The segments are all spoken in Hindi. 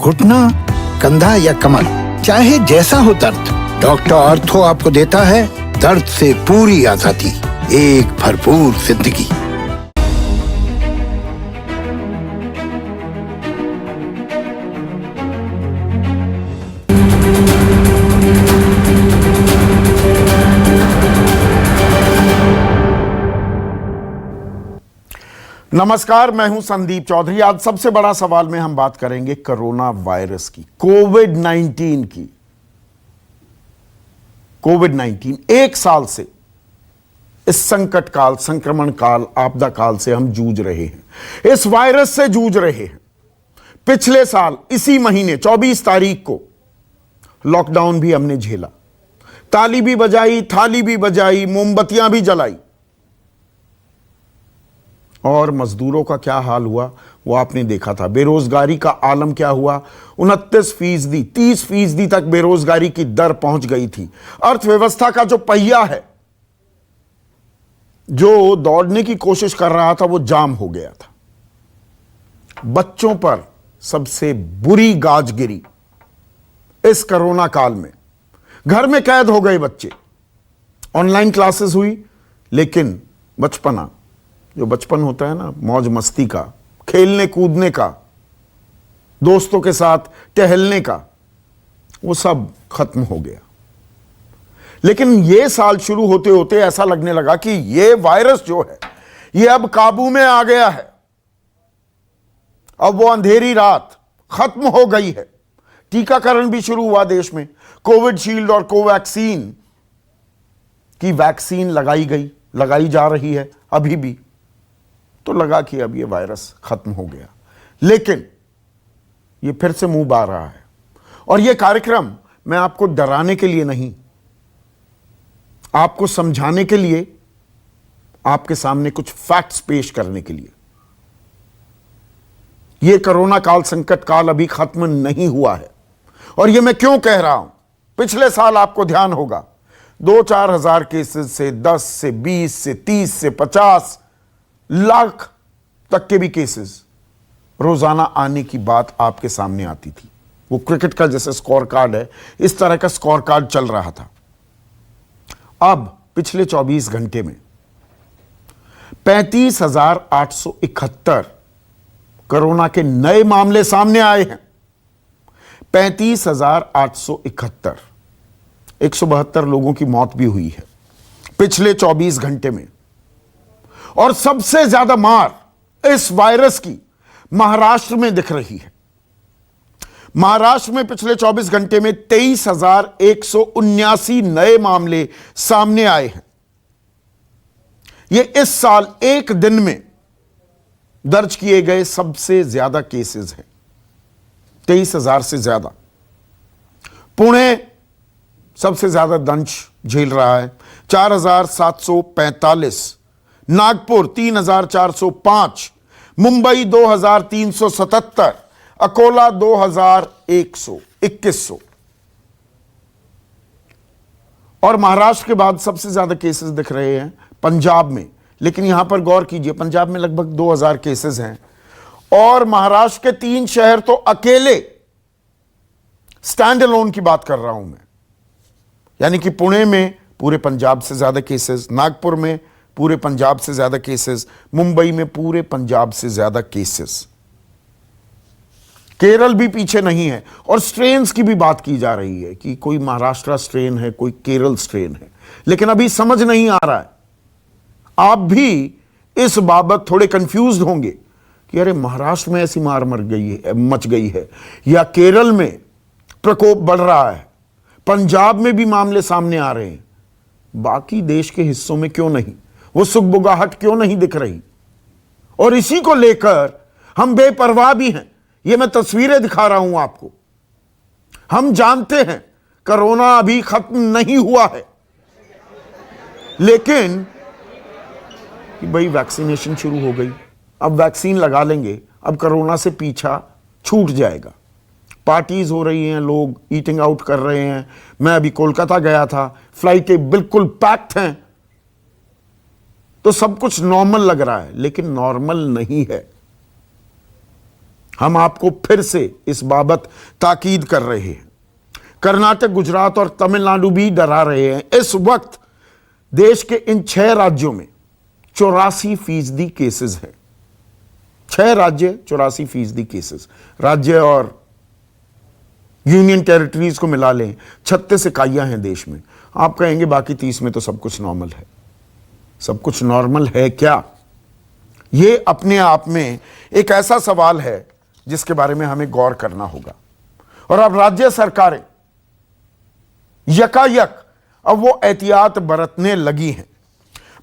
घुटना, कंधा या कमर, चाहे जैसा हो दर्द, डॉक्टर ऑर्थो आपको देता है दर्द से पूरी आजादी, एक भरपूर जिंदगी। नमस्कार, मैं हूं संदीप चौधरी। आज सबसे बड़ा सवाल में हम बात करेंगे कोरोना वायरस की, कोविड-19 की। कोविड-19 एक साल से इस संकट काल, संक्रमण काल, आपदा काल से हम जूझ रहे हैं, इस वायरस से जूझ रहे हैं। पिछले साल इसी महीने 24 तारीख को लॉकडाउन भी हमने झेला, ताली भी बजाई, थाली भी बजाई, मोमबत्तियां भी जलाई, और मजदूरों का क्या हाल हुआ वो आपने देखा था। बेरोजगारी का आलम क्या हुआ, 29%, 30% तक बेरोजगारी की दर पहुंच गई थी। अर्थव्यवस्था का जो पहिया है, जो दौड़ने की कोशिश कर रहा था, वो जाम हो गया था। बच्चों पर सबसे बुरी गाज गिरी इस कोरोना काल में। घर में कैद हो गए बच्चे, ऑनलाइन क्लासेस हुई, लेकिन बचपना, जो बचपन होता है ना, मौज मस्ती का, खेलने कूदने का, दोस्तों के साथ टहलने का, वो सब खत्म हो गया। लेकिन ये साल शुरू होते होते ऐसा लगने लगा कि ये वायरस जो है, ये अब काबू में आ गया है। अब वो अंधेरी रात खत्म हो गई है। टीकाकरण भी शुरू हुआ देश में। कोविशील्ड और कोवैक्सीन की वैक्सीन लगाई जा रही है अभी भी। तो लगा कि अब ये वायरस खत्म हो गया, लेकिन ये फिर से मुंह बार रहा है। और ये कार्यक्रम मैं आपको डराने के लिए नहीं, आपको समझाने के लिए, आपके सामने कुछ फैक्ट्स पेश करने के लिए। ये कोरोना काल, संकट काल अभी खत्म नहीं हुआ है। और ये मैं क्यों कह रहा हूं? पिछले साल आपको ध्यान होगा, 2-4 हजार केसेस से 10 से 20 से 30 से 50 लाख तक के भी केसेस रोजाना आने की बात आपके सामने आती थी। वो क्रिकेट का जैसे स्कोर कार्ड है, इस तरह का स्कोर कार्ड चल रहा था। अब पिछले 24 घंटे में 35,871 कोरोना के नए मामले सामने आए हैं। 35,871, 172 लोगों की मौत भी हुई है पिछले 24 घंटे में। और सबसे ज्यादा मार इस वायरस की महाराष्ट्र में दिख रही है। महाराष्ट्र में पिछले 24 घंटे में 23,179 नए मामले सामने आए हैं। ये इस साल एक दिन में दर्ज किए गए सबसे ज्यादा केसेस हैं, 23,000 से ज्यादा। पुणे सबसे ज्यादा दंश झेल रहा है, 4,745, नागपुर 3,405, मुंबई 2,377, अकोला 2,121। और महाराष्ट्र के बाद सबसे ज्यादा केसेस दिख रहे हैं पंजाब में। लेकिन यहां पर गौर कीजिए, पंजाब में लगभग 2,000 केसेस हैं, और महाराष्ट्र के 3 शहर तो अकेले, स्टैंड अलोन की बात कर रहा हूं मैं, यानी कि पुणे में पूरे पंजाब से ज्यादा केसेस, नागपुर में पूरे पंजाब से ज्यादा केसेस, मुंबई में पूरे पंजाब से ज्यादा केसेस। केरल भी पीछे नहीं है। और स्ट्रेन्स की भी बात की जा रही है कि कोई महाराष्ट्र स्ट्रेन है, कोई केरल स्ट्रेन है, लेकिन अभी समझ नहीं आ रहा है। आप भी इस बाबत थोड़े कंफ्यूज्ड होंगे कि अरे महाराष्ट्र में ऐसी मार मच गई है, या केरल में प्रकोप बढ़ रहा है, पंजाब में भी मामले सामने आ रहे हैं, बाकी देश के हिस्सों में क्यों नहीं? वो सुगबुगाहट क्यों नहीं दिख रही? और इसी को लेकर हम बेपरवाह भी हैं। ये मैं तस्वीरें दिखा रहा हूं आपको। हम जानते हैं कोरोना अभी खत्म नहीं हुआ है, लेकिन कि भाई वैक्सीनेशन शुरू हो गई, अब वैक्सीन लगा लेंगे, अब कोरोना से पीछा छूट जाएगा। पार्टीज हो रही हैं, लोग ईटिंग आउट कर रहे हैं। मैं अभी कोलकाता गया था, फ्लाइटें बिल्कुल पैक्ड हैं, तो सब कुछ नॉर्मल लग रहा है, लेकिन नॉर्मल नहीं है। हम आपको फिर से इस बाबत ताकीद कर रहे हैं। कर्नाटक, गुजरात और तमिलनाडु भी डरा रहे हैं। इस वक्त देश के इन 6 राज्यों में 84% केसेस हैं। 6 राज्य 84% केसेस। राज्य और यूनियन टेरिटरीज को मिला लें 36 इकाइयां हैं देश में। आप कहेंगे बाकी 30 में तो सब कुछ नॉर्मल है। सब कुछ नॉर्मल है क्या? यह अपने आप में एक ऐसा सवाल है जिसके बारे में हमें गौर करना होगा। और अब राज्य सरकारें यकायक अब वो एहतियात बरतने लगी हैं।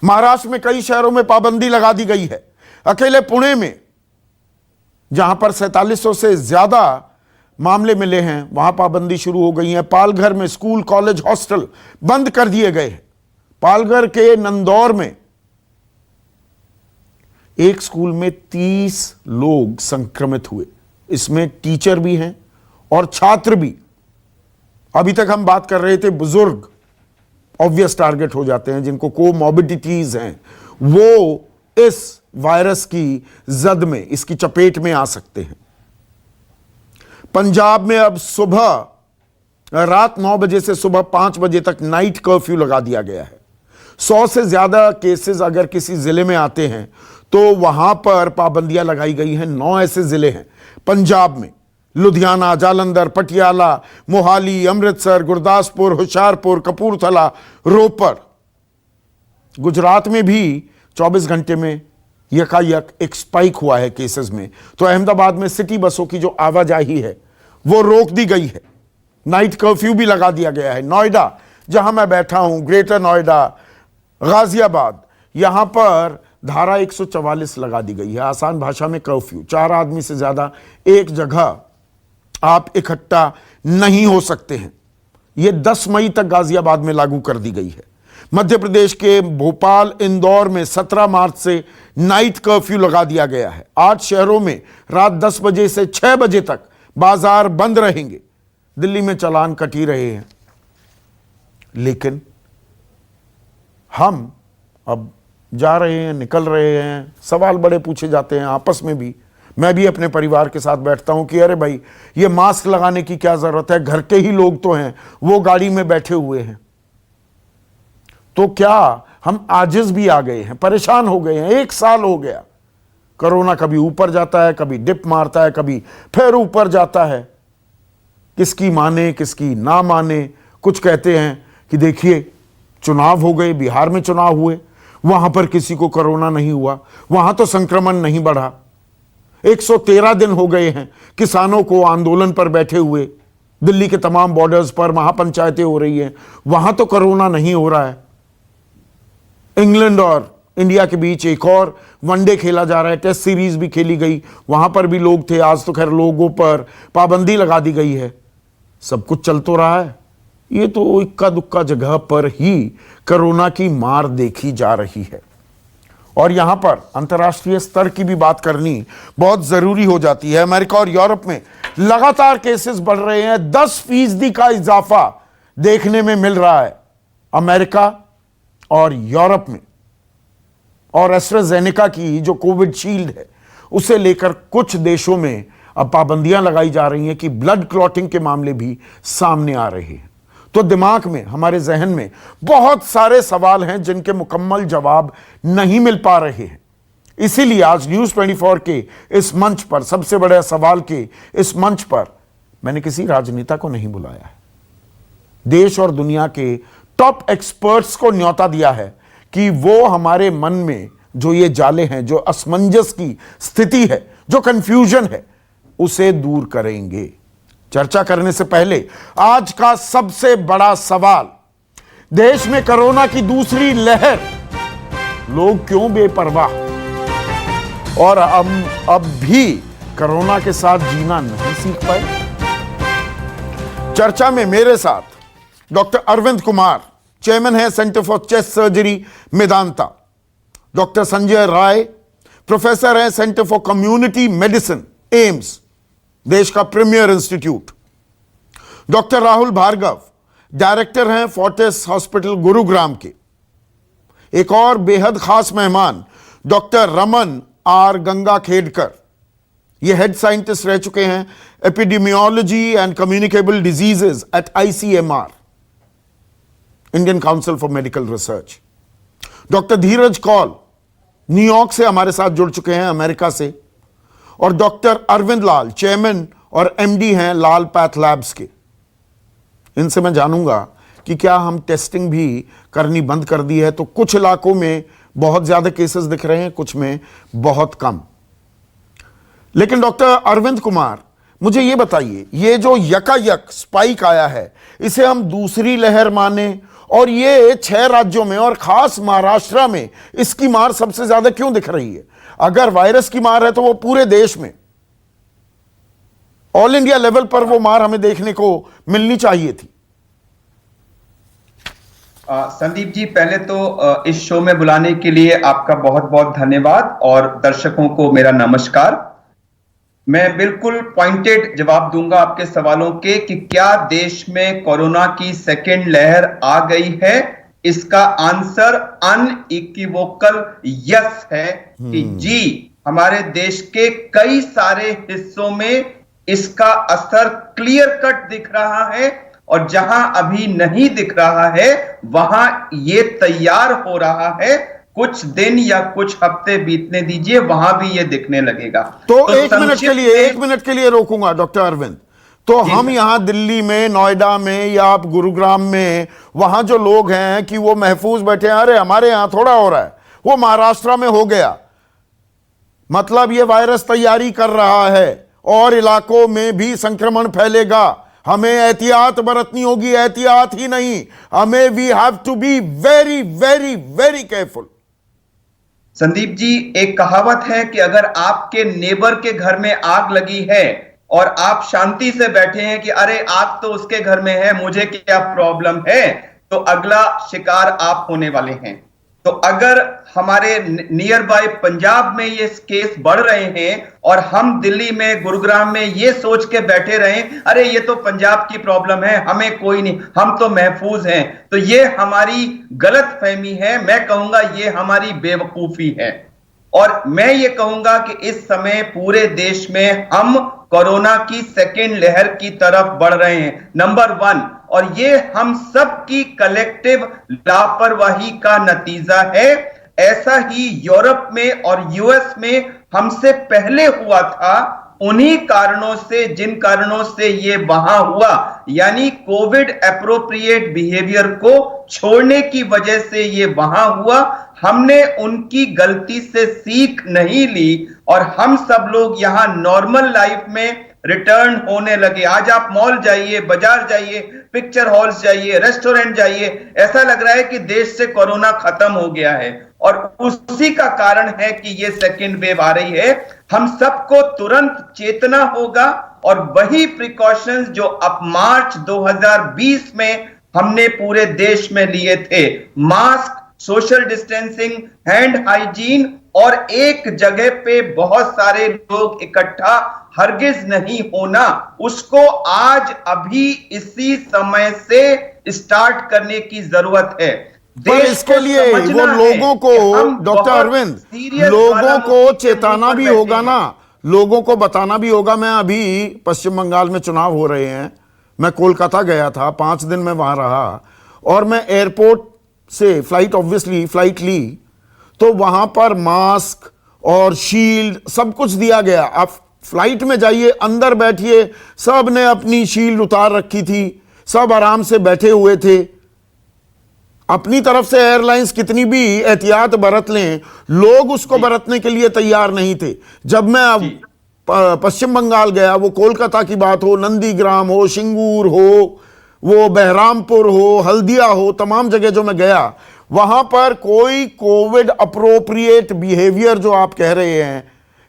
महाराष्ट्र में कई शहरों में पाबंदी लगा दी गई है। अकेले पुणे में जहां पर 4700 से ज्यादा मामले मिले हैं वहां पाबंदी शुरू हो गई है। पालघर में स्कूल, कॉलेज, हॉस्टल बंद कर दिए गए हैं। पालघर के नंदौर में एक स्कूल में 30 लोग संक्रमित हुए। इसमें टीचर भी हैं और छात्र भी। अभी तक हम बात कर रहे थे बुजुर्ग ऑब्वियस टारगेट हो जाते हैं, जिनको कोमॉर्बिडिटीज हैं, वो इस वायरस की जद में, इसकी चपेट में आ सकते हैं। पंजाब में अब रात 9 बजे से सुबह 5 बजे तक नाइट कर्फ्यू लगा दिया गया है। 100 से ज्यादा केसेस अगर किसी जिले में आते हैं तो वहां पर पाबंदियां लगाई गई हैं। 9 ऐसे जिले हैं पंजाब में: लुधियाना, जालंधर, पटियाला, मोहाली, अमृतसर, गुरदासपुर, होशियारपुर, कपूरथला, रोपड़। गुजरात में भी 24 घंटे में यकायक एक स्पाइक हुआ है केसेस में। तो अहमदाबाद में सिटी बसों की जो आवाजाही है वो रोक दी गई है। नाइट कर्फ्यू भी लगा दिया गया है। नोएडा, जहां मैं बैठा हूं, ग्रेटर नोएडा, गाजियाबाद, यहां पर धारा 144 लगा दी गई है। आसान भाषा में कर्फ्यू। 4 आदमी से ज्यादा एक जगह आप इकट्ठा नहीं हो सकते हैं। यह 10 मई तक गाजियाबाद में लागू कर दी गई है। मध्य प्रदेश के भोपाल, इंदौर में 17 मार्च से नाइट कर्फ्यू लगा दिया गया है। 8 शहरों में रात 10 बजे से 6 बजे तक बाजार बंद रहेंगे। दिल्ली में चालान कट ही रहे हैं। लेकिन हम अब जा रहे हैं, निकल रहे हैं, सवाल बड़े पूछे जाते हैं आपस में भी। मैं भी अपने परिवार के साथ बैठता हूं कि अरे भाई, ये मास्क लगाने की क्या जरूरत है, घर के ही लोग तो हैं, वो गाड़ी में बैठे हुए हैं। तो क्या हम आजिज भी आ गए हैं, परेशान हो गए हैं? 1 साल हो गया। कोरोना कभी ऊपर जाता है, कभी डिप मारता है, कभी फिर ऊपर जाता है। किसकी माने किसकी ना माने। कुछ कहते हैं कि देखिए चुनाव हो गए, बिहार में चुनाव हुए, वहां पर किसी को कोरोना नहीं हुआ, वहां तो संक्रमण नहीं बढ़ा। 113 दिन हो गए हैं किसानों को आंदोलन पर बैठे हुए। दिल्ली के तमाम बॉर्डर्स पर महापंचायतें हो रही हैं, वहां तो कोरोना नहीं हो रहा है। इंग्लैंड और इंडिया के बीच एक और वनडे खेला जा रहा है, टेस्ट सीरीज भी खेली गई, वहां पर भी लोग थे। आज तो खैर लोगों पर पाबंदी लगा दी गई है। सब कुछ चल तो रहा है। ये तो इक्का दुक्का जगह पर ही कोरोना की मार देखी जा रही है। और यहां पर अंतर्राष्ट्रीय स्तर की भी बात करनी बहुत जरूरी हो जाती है। अमेरिका और यूरोप में लगातार केसेस बढ़ रहे हैं। 10% का इजाफा देखने में मिल रहा है अमेरिका और यूरोप में। और एस्ट्राजेनेका की जो कोविड शील्ड है उसे लेकर कुछ देशों में अब पाबंदियां लगाई जा रही हैं कि ब्लड क्लॉटिंग के मामले भी सामने आ रहे हैं। तो दिमाग में, हमारे जहन में बहुत सारे सवाल हैं जिनके मुकम्मल जवाब नहीं मिल पा रहे हैं। इसीलिए आज न्यूज़ 24 के इस मंच पर, सबसे बड़े सवाल के इस मंच पर, मैंने किसी राजनेता को नहीं बुलाया है। देश और दुनिया के टॉप एक्सपर्ट्स को न्योता दिया है कि वो हमारे मन में जो ये जाले हैं, जो असमंजस की स्थिति है, जो कंफ्यूजन है, उसे दूर करेंगे। चर्चा करने से पहले आज का सबसे बड़ा सवाल, देश में कोरोना की दूसरी लहर, लोग क्यों बेपरवाह और अब भी कोरोना के साथ जीना नहीं सीख पाए? चर्चा में मेरे साथ डॉक्टर अरविंद कुमार, चेयरमैन है centre for chest surgery Medanta. Doctor Sanjay Rai, professor है centre for community medicine, AIIMS, देश का premier institute. Doctor Rahul Bhargava, director हैं फोर्टिस हॉस्पिटल गुरुग्राम के। एक और बेहद खास मेहमान डॉक्टर रमन आर गंगाखेडकर, ये हेड साइंटिस्ट रह चुके हैं epidemiology and communicable diseases at ICMR, Indian Council for Medical Research. Doctor Dheeraj Kaul New York से हमारे साथ जुड़ चुके हैं, अमेरिका से। और डॉक्टर अरविंद लाल, चेयरमैन और MD हैं लाल पैथ लैब्स के। इनसे मैं जानूंगा कि क्या हम टेस्टिंग भी करनी बंद कर दी है। तो कुछ इलाकों में बहुत ज्यादा केसेस दिख रहे हैं, कुछ में बहुत कम। लेकिन डॉक्टर अरविंद कुमार, मुझे यह बताइए, ये जो यकायक स्पाइक आया है, इसे हम दूसरी लहर माने, और ये 6 राज्यों में और खास महाराष्ट्र में इसकी मार सबसे ज्यादा क्यों दिख रही है? अगर वायरस की मार है तो वो पूरे देश में, ऑल इंडिया लेवल पर वो मार हमें देखने को मिलनी चाहिए थी। संदीप जी, पहले तो इस शो में बुलाने के लिए आपका बहुत बहुत धन्यवाद, और दर्शकों को मेरा नमस्कार। मैं बिल्कुल पॉइंटेड जवाब दूंगा आपके सवालों के कि क्या देश में कोरोना की सेकेंड लहर आ गई है। इसका आंसर अनइक्विवोकल यस है कि जी, हमारे देश के कई सारे हिस्सों में इसका असर क्लियर कट दिख रहा है, और जहां अभी नहीं दिख रहा है वहां ये तैयार हो रहा है। कुछ दिन या कुछ हफ्ते बीतने दीजिए, वहां भी ये दिखने लगेगा। तो एक मिनट के लिए रोकूंगा डॉक्टर अरविंद। तो हम यहां दिल्ली में, नोएडा में या आप गुरुग्राम में, वहां जो लोग हैं कि वो महफूज बैठे हैं, अरे हमारे यहां थोड़ा हो रहा है, वो महाराष्ट्र में हो गया, मतलब ये वायरस तैयारी कर रहा है और इलाकों में भी संक्रमण फैलेगा। हमें एहतियात बरतनी होगी, एहतियात ही नहीं, हमें we have to be very very very careful. Sandeep ji, एक कहावत है कि अगर आपके नेबर के घर में आग लगी है और आप शांति से बैठे हैं कि अरे आग तो उसके घर में है, मुझे क्या प्रॉब्लम है, तो अगला शिकार आप होने वाले हैं। तो अगर हमारे नियर बाय पंजाब में ये केस बढ़ रहे हैं और हम दिल्ली में, गुरुग्राम में ये सोच के बैठे रहें अरे ये तो पंजाब की प्रॉब्लम है, हमें कोई नहीं, हम तो महफूज हैं, तो ये हमारी गलतफहमी है। मैं कहूंगा ये हमारी बेवकूफी है। और मैं ये कहूंगा कि इस समय पूरे देश में हम कोरोना की सेकेंड लहर की तरफ बढ़ रहे हैं, नंबर 1। और ये हम सब की कलेक्टिव लापरवाही का नतीजा है। ऐसा ही यूरोप में और US में हमसे पहले हुआ था, उन्हीं कारणों से जिन कारणों से ये वहां हुआ, यानी कोविड एप्रोप्रिएट बिहेवियर को छोड़ने की वजह से ये वहां हुआ। हमने उनकी गलती से सीख नहीं ली और हम सब लोग यहां नॉर्मल लाइफ में रिटर्न होने लगे। आज आप मॉल जाइए, बाजार जाइए, पिक्चर हॉल्स जाइए, रेस्टोरेंट जाइए, ऐसा लग रहा है कि देश से कोरोना खत्म हो गया है। और उसी का कारण है कि ये सेकेंड वेव आ रही है। हम सबको तुरंत चेतना होगा और वही प्रिकॉशंस जो अब मार्च 2020 में हमने पूरे देश में लिए थे, mask, social distancing, hand hygiene और एक जगह पे बहुत सारे लोग इकट्ठा हरगिज नहीं होना, उसको आज अभी इसी समय से स्टार्ट करने की जरूरत है। पर इसके लिए वो लोगों को, डॉक्टर अरविंद, लोगों को चेताना भी होगा ना, लोगों को बताना भी होगा। मैं अभी पश्चिम बंगाल में चुनाव हो रहे हैं, मैं कोलकाता गया था, 5 दिन में वहां रहा और मैं एयरपोर्ट से फ्लाइट ली तो वहां पर मास्क और शील्ड सब कुछ दिया गया। आप फ्लाइट में जाइए, अंदर बैठिए, सब ने अपनी शील्ड उतार रखी थी, सब आराम से बैठे हुए थे। अपनी तरफ से एयरलाइंस कितनी भी एहतियात बरत लें, लोग उसको बरतने के लिए तैयार नहीं थे। जब मैं अब पश्चिम बंगाल गया, वो कोलकाता की बात हो, नंदीग्राम हो, सिंगूर हो, वो बहरामपुर हो, हल्दिया हो, तमाम जगह जो मैं गया, वहां पर कोई कोविड अप्रोप्रिएट बिहेवियर जो आप कह रहे हैं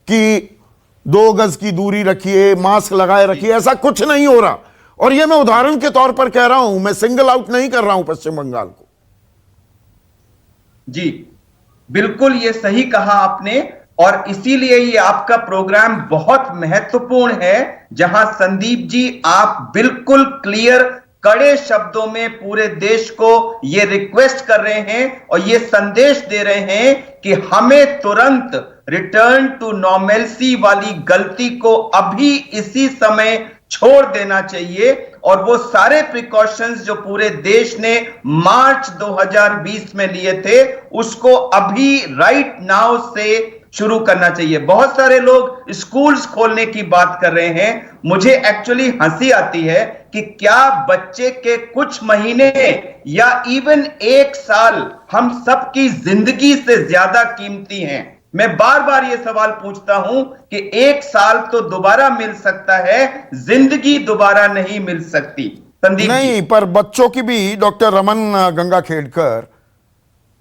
कि 2 गज की दूरी रखिए, मास्क लगाए रखिए, ऐसा कुछ नहीं हो रहा। और ये मैं उदाहरण के तौर पर कह रहा हूं, मैं सिंगल आउट नहीं कर रहा हूं पश्चिम बंगाल को। जी बिल्कुल, ये सही कहा आपने, और इसीलिए ये आपका प्रोग्राम बहुत महत्वपूर्ण है, जहां संदीप जी आप बिल्कुल क्लियर, कड़े शब्दों में पूरे देश को ये रिक्वेस्ट कर रहे हैं और ये संदेश दे रहे हैं कि हमें तुरंत रिटर्न टू नॉर्मेल्सी वाली गलती को अभी इसी समय छोड़ देना चाहिए और वो सारे प्रिकॉशंस जो पूरे देश ने मार्च 2020 में लिए थे उसको अभी राइट नाउ से शुरू करना चाहिए। बहुत सारे लोग स्कूल्स खोलने की बात कर रहे हैं। मुझे एक्चुअली हंसी आती है कि क्या बच्चे के कुछ महीने या इवन एक साल हम सबकी जिंदगी से ज्यादा कीमती हैं। मैं बार बार यह सवाल पूछता हूं कि एक साल तो दोबारा मिल सकता है, जिंदगी दोबारा नहीं मिल सकती। संदीप नहीं, पर बच्चों की भी डॉक्टर रमन गंगाखेड़कर,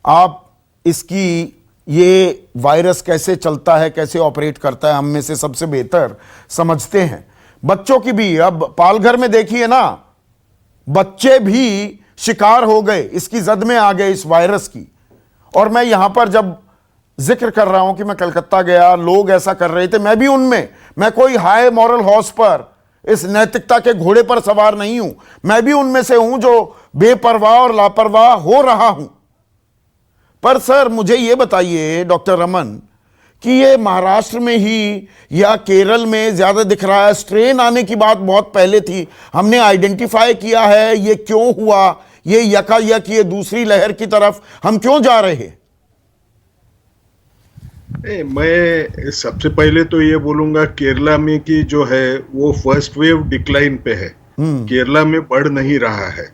आप इसकी ये वायरस कैसे चलता है, कैसे ऑपरेट करता है, हम में से सबसे बेहतर समझते हैं। बच्चों की भी, अब पालघर में देखिए ना, बच्चे भी शिकार हो गए, इसकी जद में आ गए इस वायरस की। और मैं यहां पर जब जिक्र कर रहा हूं कि मैं कलकत्ता गया, लोग ऐसा कर रहे थे, मैं भी उनमें, मैं कोई हाई मॉरल हॉर्स पर, इस नैतिकता के घोड़े पर सवार नहीं हूं, मैं भी उनमें से हूं जो बेपरवाह और लापरवाह हो रहा हूं। पर सर मुझे यह बताइए डॉक्टर रमन कि ये महाराष्ट्र में ही या केरल में ज्यादा दिख रहा है? स्ट्रेन आने की बात बहुत पहले थी, हमने आइडेंटिफाई किया है, ये क्यों हुआ? ये यकायक ये दूसरी लहर की तरफ हम क्यों जा रहे हैं? मैं सबसे पहले तो ये बोलूंगा, केरला में की जो है वो फर्स्ट वेव डिक्लाइन पे है, केरला में बढ़ नहीं रहा है।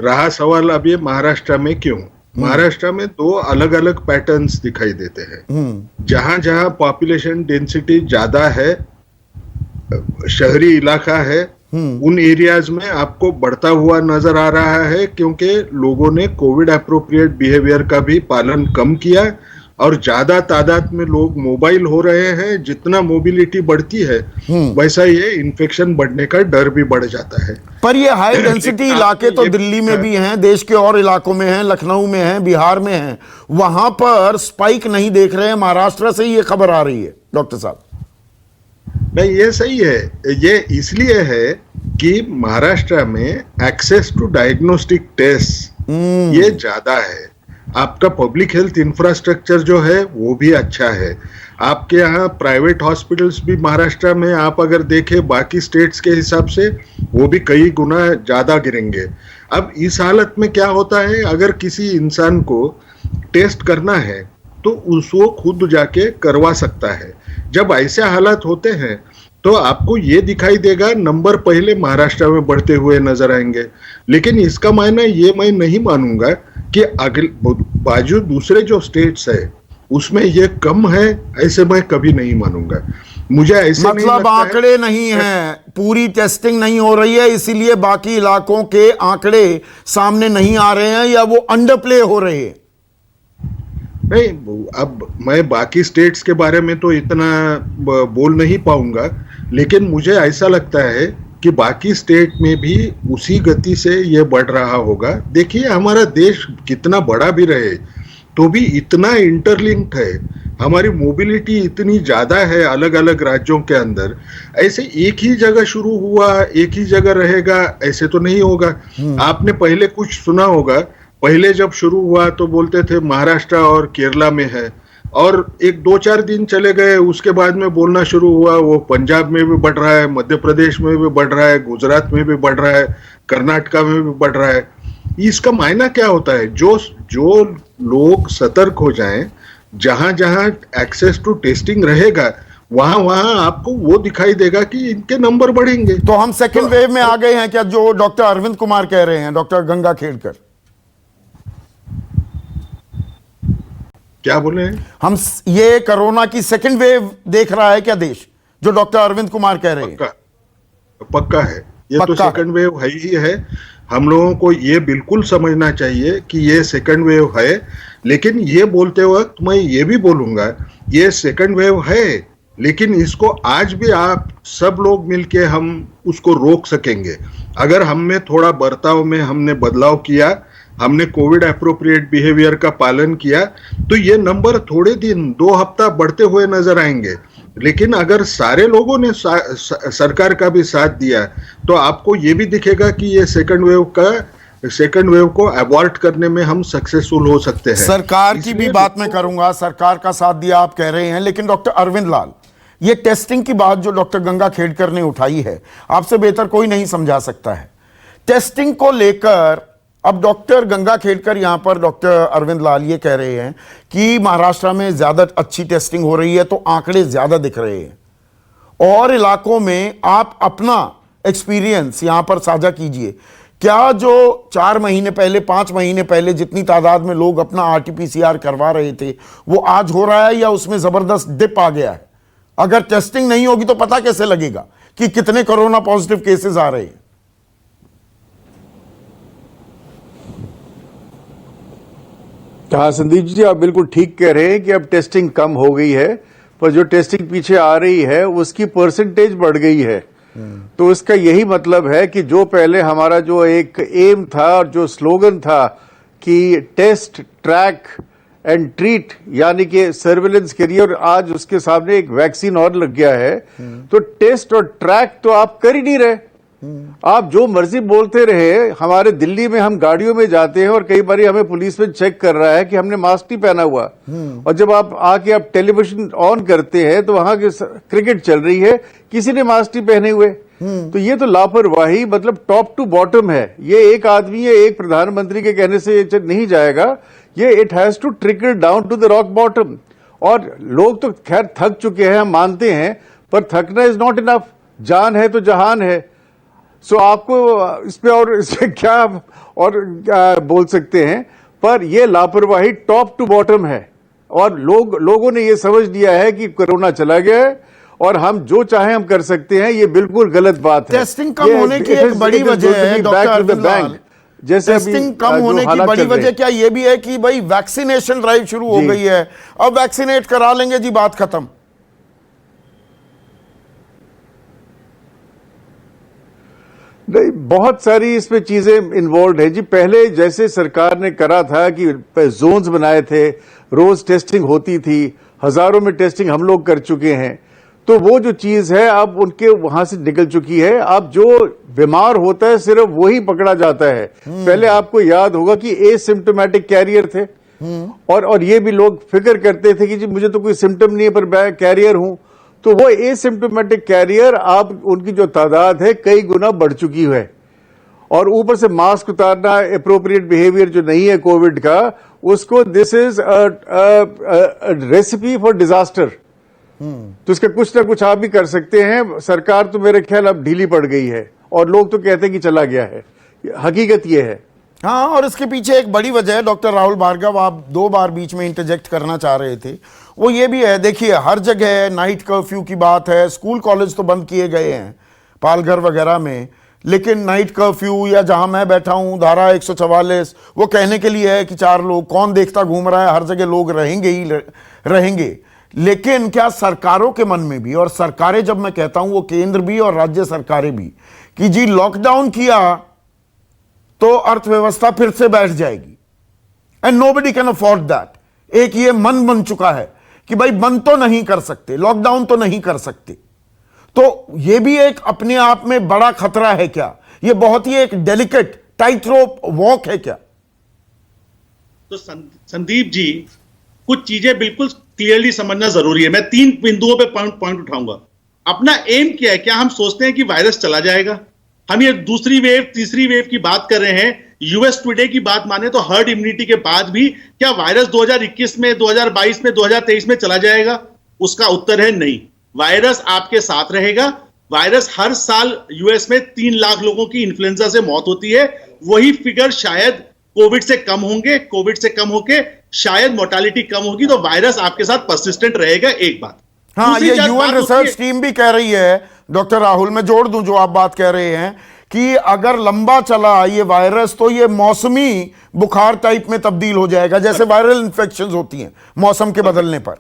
रहा सवाल अब ये महाराष्ट्र में क्यों? महाराष्ट्र में दो अलग अलग पैटर्न्स दिखाई देते हैं। जहां जहां पॉपुलेशन डेंसिटी ज्यादा है, शहरी इलाका है, उन एरियाज में आपको बढ़ता हुआ नजर आ रहा है, क्योंकि लोगों ने कोविड एप्रोप्रिएट बिहेवियर का भी पालन कम किया और ज्यादा तादाद में लोग मोबाइल हो रहे हैं। जितना मोबिलिटी बढ़ती है वैसा ये इन्फेक्शन बढ़ने का डर भी बढ़ जाता है। पर ये हाई डेंसिटी इलाके तो दिल्ली में भी हैं, देश के और इलाकों में हैं, लखनऊ में हैं, बिहार में हैं, वहां पर स्पाइक नहीं देख रहे हैं। महाराष्ट्र से ये खबर आ रही है डॉक्टर साहब। नहीं, ये सही है। ये इसलिए है कि महाराष्ट्र में एक्सेस टू डायग्नोस्टिक टेस्ट ये ज्यादा है। आपका पब्लिक हेल्थ इंफ्रास्ट्रक्चर जो है वो भी अच्छा है। आपके यहाँ प्राइवेट हॉस्पिटल्स भी महाराष्ट्र में आप अगर देखें बाकी स्टेट्स के हिसाब से वो भी कई गुना ज्यादा गिरेंगे। अब इस हालत में क्या होता है, अगर किसी इंसान को टेस्ट करना है तो उसको खुद जाके करवा सकता है। जब ऐसे हालात होते हैं तो आपको ये दिखाई देगा नंबर पहले महाराष्ट्र में बढ़ते हुए नजर आएंगे, लेकिन इसका मायना ये मैं नहीं मानूंगा कि अगले बाजू दूसरे जो स्टेट्स है उसमें ये कम है, ऐसे मैं कभी नहीं मानूंगा। मुझे ऐसे मतलब आंकड़े नहीं हैं, पूरी टेस्टिंग नहीं हो रही है, इसीलिए बाकी इलाकों के आंकड़े सामने नहीं आ रहे हैं, या वो अंडरप्ले हो रहे हैं? नहीं, अब मैं बाकी स्टेट्स के बारे में तो इतना बोल नहीं पाऊंगा, लेकिन मुझे ऐसा लगता है कि बाकी स्टेट में भी उसी गति से ये बढ़ रहा होगा। देखिए, हमारा देश कितना बड़ा भी रहे तो भी इतना इंटरलिंक्ड है, हमारी मोबिलिटी इतनी ज्यादा है अलग अलग राज्यों के अंदर। ऐसे एक ही जगह शुरू हुआ एक ही जगह रहेगा ऐसे तो नहीं होगा। आपने पहले कुछ सुना होगा, पहले जब शुरू हुआ तो बोलते थे महाराष्ट्र और केरला में है, और एक दो चार दिन चले गए, उसके बाद में बोलना शुरू हुआ वो पंजाब में भी बढ़ रहा है, मध्य प्रदेश में भी बढ़ रहा है, गुजरात में भी बढ़ रहा है, कर्नाटका में भी बढ़ रहा है। इसका मायना क्या होता है? जो लोग सतर्क हो जाएं, जहां जहां एक्सेस टू टेस्टिंग रहेगा वहां वहां आपको वो दिखाई देगा कि इनके नंबर बढ़ेंगे। तो हम सेकेंड वेव में आ गए हैं क्या, जो डॉक्टर अरविंद कुमार कह रहे हैं, डॉक्टर गंगाखेड़कर? क्या बोले हैं? हम ये कोरोना की सेकंड वेव देख रहा है क्या देश, जो डॉक्टर अरविंद कुमार कह रहे हैं? पक्का है, ये तो सेकंड वेव है ही है। हम लोगों को ये बिल्कुल समझना चाहिए कि ये सेकंड वेव है, लेकिन ये बोलते वक्त मैं ये भी बोलूंगा ये सेकंड वेव है, लेकिन इसको आज भी आप सब लोग मिलके हम उसको रोक सकेंगे अगर हम में थोड़ा बर्ताव में हमने बदलाव किया, हमने कोविड एप्रोप्रिएट बिहेवियर का पालन किया, तो ये नंबर थोड़े दिन 2 हफ्ता बढ़ते हुए नजर आएंगे। लेकिन अगर सारे लोगों ने सरकार का भी साथ दिया तो आपको ये भी दिखेगा कि ये सेकंड वेव का सेकंड वेव को अवॉइड करने में हम सक्सेसफुल हो सकते हैं। सरकार की भी बात मैं करूंगा, सरकार का साथ दिया आप कह रहे हैं, लेकिन डॉक्टर अरविंद लाल, ये टेस्टिंग की बात जो डॉक्टर गंगा खेड़कर ने उठाई है, आपसे बेहतर कोई नहीं समझा सकता है। टेस्टिंग को लेकर अब डॉक्टर गंगा खेड़कर यहां पर डॉक्टर अरविंद लाल ये कह रहे हैं कि महाराष्ट्र में ज्यादा अच्छी टेस्टिंग हो रही है, तो आंकड़े ज्यादा दिख रहे हैं। और इलाकों में आप अपना एक्सपीरियंस यहां पर साझा कीजिए। क्या जो 4 महीने पहले, 5 महीने पहले जितनी तादाद में लोग अपना RT-PCR करवा रहे थे, वो आज हो रहा है या उसमें जबरदस्त डिप आ गया है? अगर टेस्टिंग नहीं होगी तो पता कैसे लगेगा कि कितने कोरोना पॉजिटिव केसेस आ रहे हैं? हाँ संदीप जी, आप बिल्कुल ठीक कह रहे हैं कि अब टेस्टिंग कम हो गई है, पर जो टेस्टिंग पीछे आ रही है उसकी परसेंटेज बढ़ गई है। तो इसका यही मतलब है कि जो पहले हमारा जो एक एम था और जो स्लोगन था कि टेस्ट, ट्रैक एंड ट्रीट, यानी कि सर्विलेंस करिए, और आज उसके सामने एक वैक्सीन और लग गया है। तो टेस्ट और ट्रैक तो आप कर ही नहीं रहे। आप जो मर्जी बोलते रहे। हमारे दिल्ली में हम गाड़ियों में जाते हैं और कई बार हमें पुलिस में चेक कर रहा है कि हमने मास्क नहीं पहना हुआ, और जब आप आके आप टेलीविजन ऑन करते हैं तो वहां की क्रिकेट चल रही है, किसी ने मास्क नहीं पहने हुए। तो ये तो लापरवाही मतलब टॉप टू बॉटम है। ये एक आदमी या एक प्रधानमंत्री के कहने से ये नहीं जाएगा, ये it has to trickle down to the rock bottom. और लोग तो खैर थक चुके हैं, हम मानते हैं, पर थकना इज नॉट इनफ। जान है तो जहान है। सो आपको इस पे और इससे क्या और बोल सकते हैं, पर यह लापरवाही टॉप टू बॉटम है। और लोगों ने यह समझ लिया है कि कोरोना चला गया है और हम जो चाहे हम कर सकते हैं। ये बिल्कुल गलत बात है। टेस्टिंग कम होने की एक बड़ी वजह है डॉक्टर अरविंद लाल, जैसे टेस्टिंग कम होने की बड़ी वजह क्या ये भी है कि भाई वैक्सीनेशन ड्राइव शुरू हो गई है, अब वैक्सीनेट करा लेंगे जी, बात खत्म। नहीं, बहुत सारी इसमें चीजें इन्वॉल्व है जी। पहले जैसे सरकार ने करा था कि जोन्स बनाए थे, रोज टेस्टिंग होती थी, हजारों में टेस्टिंग हम लोग कर चुके हैं, तो वो जो चीज है अब उनके वहां से निकल चुकी है। अब जो बीमार होता है सिर्फ वही पकड़ा जाता है। पहले आपको याद होगा कि एसिम्प्टोमेटिक कैरियर थे, और ये भी लोग फिक्र करते थे कि जी मुझे तो कोई सिम्टम नहीं है पर मैं कैरियर हूं। तो वो एसिम्प्टोमेटिक कैरियर अब उनकी जो तादाद है कई गुना बढ़ चुकी है। और ऊपर से मास्क उतारना, एप्रोप्रिएट बिहेवियर जो नहीं है कोविड का, उसको this is recipe for disaster. तो इसका कुछ ना कुछ आप भी कर सकते हैं। सरकार तो मेरे ख्याल अब ढीली पड़ गई है और लोग तो कहते हैं कि चला गया है। हकीकत ये है। हाँ, और इसके पीछे एक बड़ी वजह है, डॉक्टर राहुल भार्गव आप 2 बार बीच में इंटरजेक्ट करना चाह रहे थे, वो ये भी है। देखिए हर जगह नाइट कर्फ्यू की बात है, स्कूल कॉलेज तो बंद किए गए हैं पालघर वगैरह में, लेकिन नाइट कर्फ्यू या जहां मैं बैठा हूं धारा 144 वो कहने के लिए है कि 4 लोग, कौन देखता घूम रहा है, हर जगह लोग रहेंगे ही रहेंगे। लेकिन क्या सरकारों के मन में भी, और सरकारें जब मैं कहता हूं वो केंद्र भी और राज्य सरकारें भी, कि जी लॉकडाउन किया तो अर्थव्यवस्था फिर से बैठ जाएगी, and nobody can afford that. एक ये मन बन चुका है कि भाई बंद तो नहीं कर सकते, लॉकडाउन तो नहीं कर सकते। तो ये भी एक अपने आप में बड़ा खतरा है क्या? ये बहुत ही एक डेलिकेट टाइट रोप वॉक है क्या? तो संदीप जी, कुछ चीजें बिल्कुल क्लियरली समझना जरूरी है। मैं 3 बिंदुओं पे पॉइंट उठाऊंगा। अपना एम क्या है? क्या हम सोचते हैं कि वायरस चला जाएगा? हम ये दूसरी वेव, तीसरी वेव की बात कर रहे हैं। यूएस टुडे की बात माने तो हर्ड इम्यूनिटी के बाद भी क्या वायरस 2021 में, 2022 में, 2023 में चला जाएगा? उसका उत्तर है नहीं। वायरस आपके साथ रहेगा। वायरस हर साल यूएस में 3 लाख लोगों की इन्फ्लुएंजा से मौत होती है। वही फिगर शायद कोविड से कम होंगे, कोविड से कम होके शायद मोर्टालिटी कम होगी। तो वायरस आपके साथ परसिस्टेंट रहेगा। एक बात। हाँ, ये यूएन रिसर्च टीम भी कह रही है डॉक्टर राहुल, मैं जोड़ दूं जो आप बात कह रहे हैं कि अगर लंबा चला ये वायरस तो ये मौसमी बुखार टाइप में तब्दील हो जाएगा, जैसे वायरल इंफेक्शंस होती हैं मौसम के बदलने पर।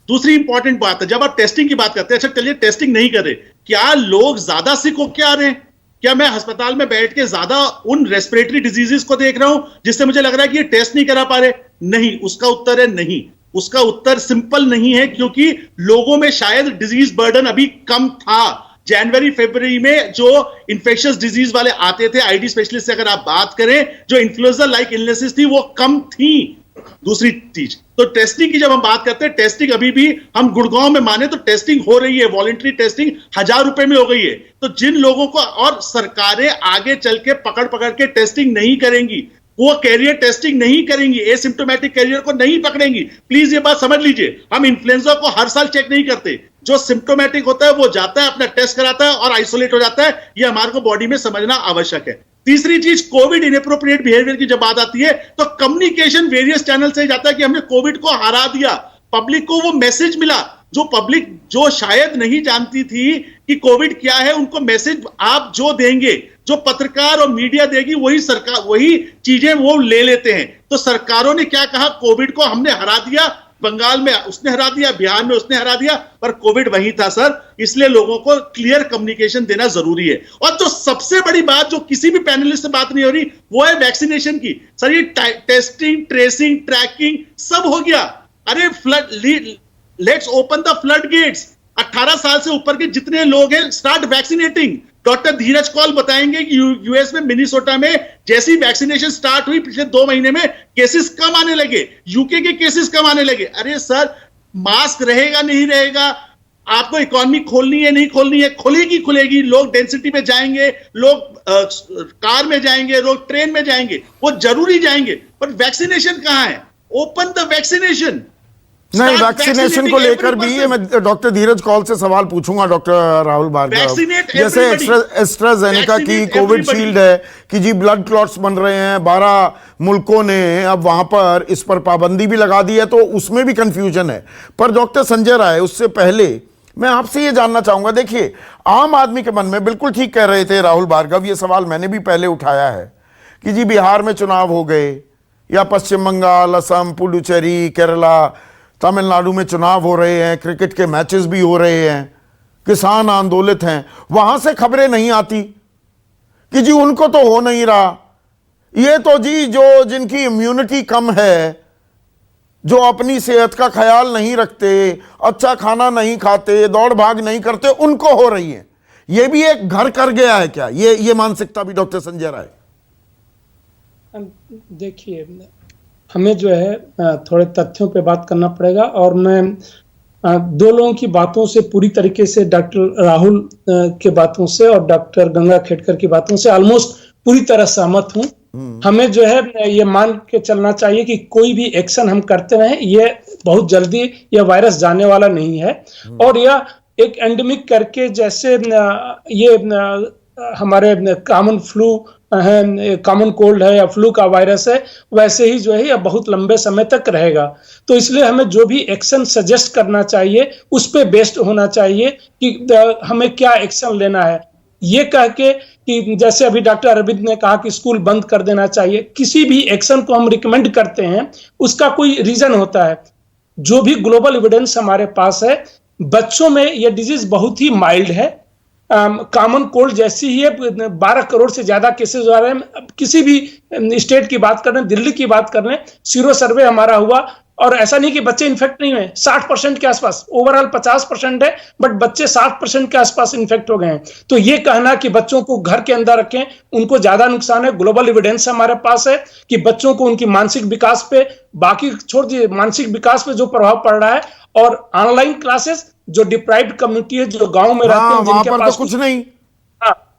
दूसरी इंपॉर्टेंट बात है, जब आप टेस्टिंग की बात करते हैं, अच्छा चलिए टेस्टिंग नहीं कर रहे, क्या लोग ज्यादा सिक होके आ रहे हैं? क्या मैं अस्पताल में बैठ के ज्यादा उन रेस्पिरेटरी डिजीजेस को देख रहा हूं जिससे मुझे लग रहा है कि ये टेस्ट नहीं करा पा रहे? नहीं, उसका उत्तर है नहीं। उसका उत्तर सिंपल नहीं है, क्योंकि लोगों में शायद डिजीज बर्डन अभी कम था। जनवरी फरवरी में जो इंफेक्शियस डिजीज वाले आते थे, आईडी स्पेशलिस्ट से अगर आप बात करें, जो इन्फ्लुएंजा लाइक इलनेसेस थी वो कम थी। दूसरी चीज, तो टेस्टिंग की जब हम बात करते हैं, टेस्टिंग अभी भी हम गुड़गांव में माने तो टेस्टिंग हो रही है, वॉलंटरी टेस्टिंग 1000 रुपए में हो गई है। तो जिन लोगों को, और सरकारें आगे चल के पकड़ पकड़ के टेस्टिंग नहीं करेंगी, वो कैरियर टेस्टिंग नहीं करेंगी, एसिम्प्टोमेटिक कैरियर को नहीं पकड़ेंगी। प्लीज ये बात समझ लीजिए, हम इन्फ्लुएंजा को हर साल चेक नहीं करते। जो सिम्प्टोमेटिक होता है वो जाता है, अपना टेस्ट कराता है और आइसोलेट हो जाता है। ये हमारे को बॉडी में समझना आवश्यक है। तीसरी चीज, कोविड इनएप्रोप्रिएट बिहेवियर की जब बात आती है तो कम्युनिकेशन वेरियस चैनल से जाता है कि हमने कोविड को हरा दिया। पब्लिक को वो मैसेज मिला, जो पब्लिक जो शायद नहीं जानती थी कि कोविड क्या है, उनको मैसेज आप जो देंगे, जो पत्रकार और मीडिया देगी, वही सरकार, वही चीजें वो ले लेते हैं। तो सरकारों ने क्या कहा, कोविड को हमने हरा दिया, बंगाल में उसने हरा दिया, बिहार में उसने हरा दिया, पर कोविड वही था सर। इसलिए लोगों को क्लियर कम्युनिकेशन देना जरूरी है। और जो सबसे बड़ी बात जो किसी भी पैनलिस्ट से बात नहीं हो रही, वो है वैक्सीनेशन की। सर ये टेस्टिंग, ट्रेसिंग, ट्रैकिंग सब हो गया। अरे let's open the flood gates. 18 साल से ऊपर के जितने लोग हैं, start vaccinating. Doctor Dheeraj Kaul बताएंगे कि यूएस में मिनीसोटा में जैसी वैक्सीनेशन स्टार्ट हुई, पिछले 2 महीने में केसेस कम आने लगे, यूके के केसेस कम आने लगे। अरे सर, मास्क रहेगा नहीं रहेगा, आपको इकोनॉमी खोलनी है नहीं खोलनी है, खुलेगी खुलेगी। लोग डेंसिटी में जाएंगे, लोग कार में जाएंगे, लोग ट्रेन में जाएंगे, वो जरूरी जाएंगे, पर वैक्सीनेशन कहां है? Open the vaccination. नहीं, वैक्सीनेशन को लेकर भी ये मैं डॉक्टर धीरज कौल से सवाल पूछूंगा, डॉक्टर राहुल भार्गव। जैसे एस्ट्राजेनेका की कोविड शील्ड है कि जी ब्लड क्लॉट्स बन रहे हैं, 12 मुल्कों ने अब वहां पर इस पर पाबंदी भी लगा दी है, तो उसमें भी कंफ्यूजन है। पर डॉक्टर संजय राय, उससे पहले मैं आपसे ये जानना चाहूंगा, देखिए आम आदमी के मन में, बिल्कुल ठीक कह रहे थे राहुल भार्गव, ये सवाल मैंने भी पहले उठाया है कि जी बिहार में चुनाव हो गए, या पश्चिम बंगाल, असम, पुडुचेरी, केरला, तमिलनाडु में चुनाव हो रहे हैं, क्रिकेट के मैचेस भी हो रहे हैं, किसान आंदोलित हैं, वहां से खबरें नहीं आती कि जी उनको तो हो नहीं रहा। ये तो जी जो जिनकी इम्यूनिटी कम है, जो अपनी सेहत का ख्याल नहीं रखते, अच्छा खाना नहीं खाते, दौड़ भाग नहीं करते, उनको हो रही है। ये भी एक घर कर गया है क्या, ये मानसिकता भी डॉक्टर संजय राय? देखिए, हमें जो है थोड़े तथ्यों पे बात करना पड़ेगा, और मैं 2 लोगों की बातों से पूरी तरीके से, डॉक्टर राहुल के बातों से और डॉक्टर गंगा खेड़कर की बातों से ऑलमोस्ट पूरी तरह सहमत हूं। हमें जो है ये मान के चलना चाहिए कि कोई भी एक्शन हम करते रहें, ये बहुत जल्दी यह वायरस जाने वाला नहीं है, और यह एक एंडेमिक करके, जैसे ये हमारे कॉमन फ्लू है, कॉमन कोल्ड है या फ्लू का वायरस है, वैसे ही जो है यह बहुत लंबे समय तक रहेगा। तो इसलिए हमें जो भी एक्शन सजेस्ट करना चाहिए उस पे बेस्ड होना चाहिए कि हमें क्या एक्शन लेना है। ये कह के कि जैसे अभी डॉक्टर अरविंद ने कहा कि स्कूल बंद कर देना चाहिए, किसी भी एक्शन को हम रिकमेंड करते हैं उसका कोई रीजन होता है। जो भी ग्लोबल एविडेंस हमारे पास है, बच्चों में यह डिजीज बहुत ही माइल्ड है, कॉमन कोल्ड जैसी ही है। 12 करोड़ से ज्यादा केसेस आ रहे हैं। किसी भी स्टेट की बात कर रहे हैं, दिल्ली की बात कर रहे हैं, सीरो सर्वे हमारा हुआ, और ऐसा नहीं कि बच्चे इन्फेक्ट नहीं हुए, 60% के आसपास, ओवरऑल 50% है, बट बच्चे 60% के आसपास इन्फेक्ट हो गए हैं। तो ये कहना कि बच्चों को घर के अंदर रखें, उनको ज्यादा नुकसान है। ग्लोबल एविडेंस हमारे पास है कि बच्चों को उनकी मानसिक विकास पे, बाकी छोड़ दिए, मानसिक विकास पे जो प्रभाव पड़ रहा है, और ऑनलाइन क्लासेस, जो डिप्राइव्ड कम्युनिटी है, जो गांव में रहते हैं, जिनके पास कुछ नहीं,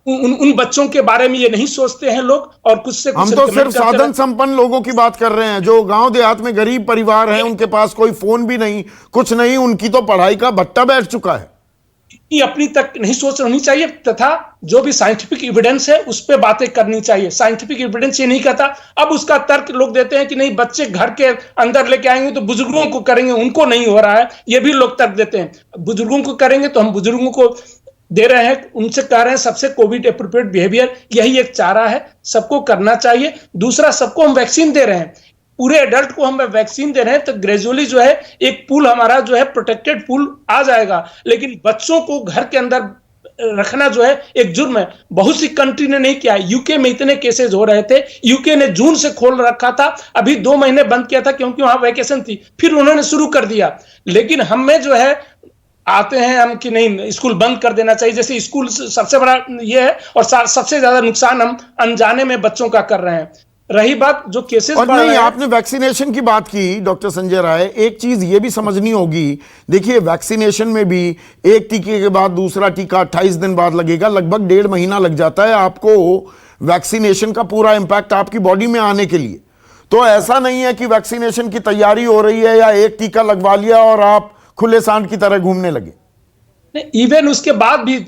उन बच्चों के बारे में ये नहीं सोचते हैं लोग, और कुछ से हम तो सिर्फ साधन संपन्न लोगों की बात कर रहे हैं। जो गांव देहात में गरीब परिवार हैं, उनके पास कोई फोन भी नहीं, कुछ नहीं, उनकी तो पढ़ाई का भट्टा बैठ चुका है। अपनी तक नहीं सोच होनी चाहिए, तथा जो भी साइंटिफिक एविडेंस है उस पे बातें करनी चाहिए। साइंटिफिक एविडेंस ये नहीं कहता, अब उसका तर्क लोग देते हैं कि नहीं, बच्चे घर के अंदर लेके आएंगे तो बुजुर्गों को करेंगे, उनको नहीं हो रहा है, ये भी लोग तर्क देते हैं। बुजुर्गों को करेंगे तो हम बुजुर्गों को दे रहे हैं, उनसे कह रहे हैं सबसे कोविड एप्रोप्रिएट बिहेवियर, यही एक चारा है, सबको करना चाहिए। दूसरा, सबको हम वैक्सीन दे रहे हैं, पूरे एडल्ट को हम वैक्सीन दे रहे हैं, तो ग्रेजुअली जो है एक पूल हमारा जो है प्रोटेक्टेड पूल आ जाएगा। लेकिन बच्चों को घर के अंदर रखना जो है एक जुर्म है। बहुत सी कंट्री ने नहीं किया। यूके में इतने केसेस हो रहे थे, यूके ने जून से खोल रखा था, अभी 2 महीने बंद किया था क्योंकि वहां वैकेशन थी, फिर उन्होंने शुरू कर दिया। लेकिन हमें जो है आते हैं हम कि नहीं स्कूल बंद कर देना चाहिए, जैसे स्कूल सबसे बड़ा ये है और सबसे ज्यादा नुकसान हम अनजाने में बच्चों का कर रहे हैं। रही बात जो केसेस और बढ़ रहे नहीं, हैं, आपने वैक्सीनेशन की बात की डॉक्टर संजय राय, एक चीज ये भी समझनी होगी। देखिए वैक्सीनेशन में भी एक टीके के बाद दूसरा टीका 28 दिन बाद लगेगा, लगभग 1.5 महीना लग जाता है आपको वैक्सीनेशन का पूरा इंपैक्ट आपकी बॉडी में आने के लिए। तो ऐसा नहीं है कि वैक्सीनेशन की तैयारी हो रही है या एक टीका लगवा लिया और आप खुले सांड की तरह घूमने लगे। इवन उसके बाद भी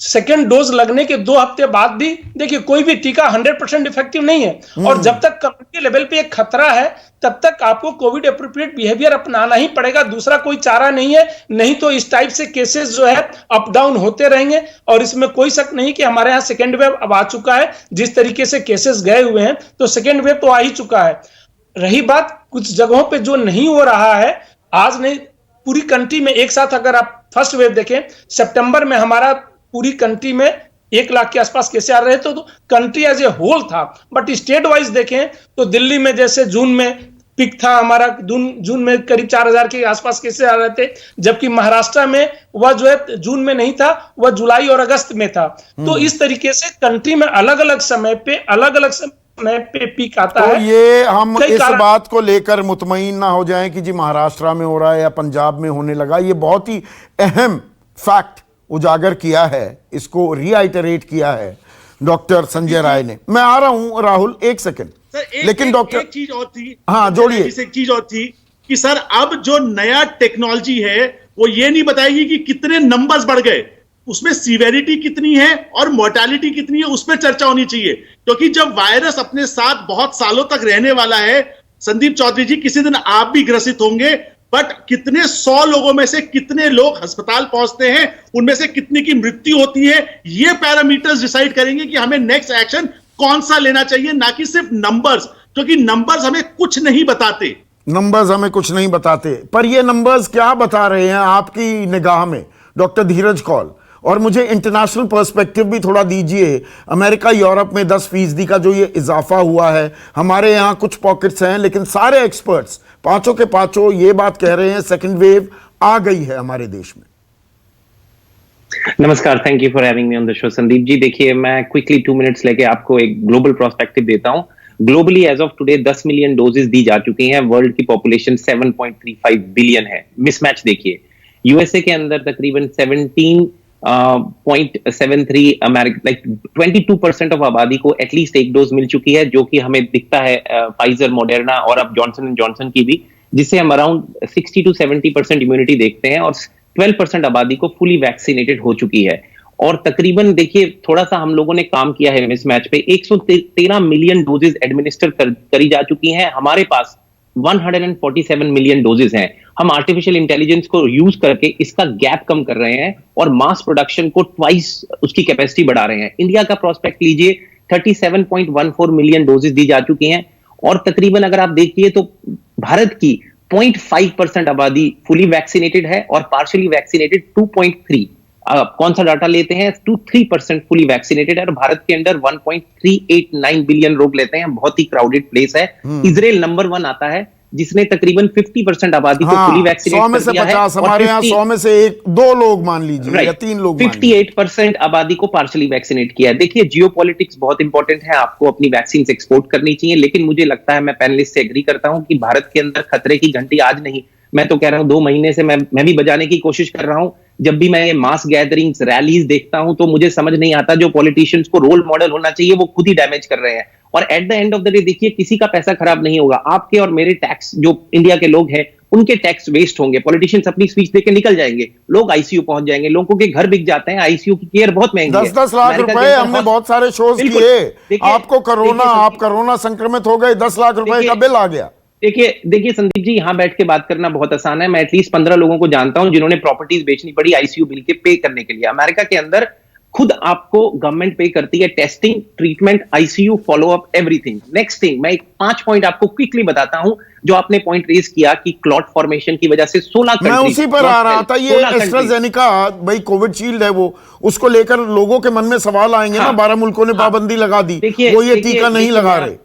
सेकेंड डोज लगने के 2 हफ्ते बाद भी देखिए कोई भी टीका 100% इफेक्टिव नहीं है। और जब तक कम्युनिटी लेवल पे एक खतरा है तब तक आपको कोविड एप्रोप्रिएट बिहेवियर अपनाना ही पड़ेगा, दूसरा कोई चारा नहीं है। नहीं तो इस टाइप से केसेस जो है अप डाउन होते रहेंगे और इसमें कोई शक नहीं कि हमारे यहाँ सेकेंड वेव अब आ चुका है। जिस तरीके से केसेस गए हुए हैं तो सेकेंड वेव तो आ ही चुका है। रही बात कुछ जगहों पे जो नहीं हो रहा है, आज नहीं पूरी कंट्री में एक साथ अगर आप फर्स्ट वेव देखें, सितंबर में हमारा पूरी कंट्री में 1 लाख के आसपास केसेस आ रहे थे, तो कंट्री एज ए होल था। बट स्टेट वाइज देखें तो दिल्ली में जैसे जून में पिक था हमारा, जून में करीब 4000 के आसपास केसेस आ रहे थे, जबकि महाराष्ट्र में वह जो है जून में नहीं था, वह जुलाई और अगस्त में था। तो इस तरीके से कंट्री में अलग अलग समय पे पीक आता तो है। ये हम इस बात को लेकर मुतमईन ना हो जाएं कि जी महाराष्ट्र में हो रहा है या पंजाब में होने लगा। ये बहुत ही अहम फैक्ट उजागर किया है, इसको रीआइटरेट किया है डॉक्टर संजय राय ने। मैं आ रहा हूं राहुल, एक सेकंड। लेकिन डॉक्टर एक चीज और थी, हाँ जोड़िए। एक चीज और थी कि सर अब जो नया टेक्नोलॉजी है वो ये नहीं बताएगी कि कितने नंबर्स बढ़ गए, उसमें सीवेरिटी कितनी है और मोर्टेलिटी कितनी है, उस पर चर्चा होनी चाहिए। क्योंकि जब वायरस अपने साथ बहुत सालों तक रहने वाला है, संदीप चौधरी जी, किसी दिन आप भी ग्रसित होंगे, बट कितने 100 लोगों में से कितने लोग अस्पताल पहुंचते हैं, उनमें से कितने की मृत्यु होती है, ये पैरामीटर्स डिसाइड करेंगे कि हमें नेक्स्ट एक्शन कौन सा लेना चाहिए, ना कि सिर्फ नंबर्स। क्योंकि नंबर्स हमें कुछ नहीं बताते। नंबर्स हमें कुछ नहीं बताते, पर ये नंबर्स क्या बता रहे हैं आपकी निगाह में डॉक्टर धीरज कौल? और मुझे इंटरनेशनल पर्सपेक्टिव भी थोड़ा दीजिए। अमेरिका यूरोप में 10% का जो ये इजाफा हुआ है, हमारे यहाँ कुछ पॉकेट्स हैं, लेकिन सारे एक्सपर्ट्स पांचों के पांचों ये बात कह रहे हैं सेकंड वेव आ गई है हमारे देश में। नमस्कार, thank you for having me on the show Sandeep ji. देखिए मैं क्विकली 2 मिनट्स लेके आपको एक ग्लोबल पर्सपेक्टिव देता हूं। Globally as of today 10 million doses दी जा चुकी हैं। वर्ल्ड की पॉपुलेशन 7.35 बिलियन है। मिसमैच देखिए, यूएसए के अंदर तकरीबन 17.73 अमेरिका लाइक 22% ऑफ आबादी को एटलीस्ट एक डोज मिल चुकी है, जो कि हमें दिखता है फाइजर, मॉडर्ना और अब जॉनसन एंड जॉनसन की भी, जिससे हम अराउंड 60 to 70% इम्यूनिटी देखते हैं और 12% आबादी को फुली वैक्सीनेटेड हो चुकी है। और तकरीबन देखिए थोड़ा सा हम लोगों ने काम किया है मिसमैच पे, 113 मिलियन डोजेस एडमिनिस्टर करी जा चुकी हैं। हमारे पास 147 मिलियन डोजेस हैं। हम आर्टिफिशियल इंटेलिजेंस को यूज करके इसका गैप कम कर रहे हैं और मास प्रोडक्शन को ट्वाइस उसकी कैपेसिटी बढ़ा रहे हैं। इंडिया का प्रोस्पेक्ट लीजिए, 37.14 मिलियन डोजेस दी जा चुकी हैं और तकरीबन अगर आप देखिए तो भारत की 0.5% आबादी फुली वैक्सीनेटेड है और पार्शियली वैक्सीनेटेड 2.3। कौन सा डाटा लेते हैं, 2-3% फुली वैक्सीनेटेड है और भारत के अंदर 1.389 बिलियन लोग लेते हैं। बहुत ही क्राउडेड प्लेस है। इजराइल नंबर 1 आता है जिसने तकरीबन 50% आबादी को फुली वैक्सीनेट कर दिया है। 50, हमारे यहाँ 100 में से 1-2 लोग मान लीजिए या 3 लोग 58% आबादी को पार्शली वैक्सीनेट किया है। देखिए जियोपॉलिटिक्स बहुत इंपॉर्टेंट है, आपको अपनी वैक्सीन एक्सपोर्ट करनी चाहिए, लेकिन मुझे लगता है, मैं पैनलिस्ट से एग्री करता हूं कि भारत के अंदर खतरे की घंटी आज नहीं, मैं तो कह रहा हूं 2 महीने से मैं भी बजाने की कोशिश कर रहा हूं। जब भी मैं ये मास गैदरिंग्स, रैलीज देखता हूं तो मुझे समझ नहीं आता जो पॉलिटिशियंस को रोल मॉडल होना चाहिए वो खुद ही डैमेज कर रहे हैं। और at the end of the day देखिए किसी का पैसा खराब नहीं होगा। आपके और मेरे टैक्स, जो इंडिया के लोग हैं उनके टैक्स वेस्ट होंगे। पॉलिटिशियंस अपनी स्पीच देके निकल जाएंगे, लोग आईसीयू पहुंच जाएंगे, लोगों के घर बिक जाते हैं। आईसीयू की केयर बहुत महंगी है। 10-10 लाख रुपए हमने बहुत सारे शोज किए। आपको आप कोरोना संक्रमित हो गए, 10 लाख रुपए का बिल आ गया। देखिए संदीप जी, यहां बैठ के बात करना बहुत आसान है। मैं एटलीस्ट 15 लोगों को जानता हूं जिन्होंने प्रॉपर्टीज बेचनी पड़ी आईसीयू बिल के पे करने के लिए। अमेरिका के अंदर खुद आपको गवर्नमेंट पे करती है testing, treatment, ICU, follow up, everything. Next thing, मैं 5 पॉइंट आपको क्विकली बताता हूं जो आपने पॉइंट रेज किया कि क्लॉट फॉर्मेशन की वजह से 16 मैं उसी पर आ रहा था। ये एस्ट्राजेनेका भाई कोविड शील्ड है, वो उसको लेकर लोगों के मन में सवाल आएंगे ना। 12 मुल्कों ने पाबंदी लगा दी, वो ये टीका नहीं लगा रहे।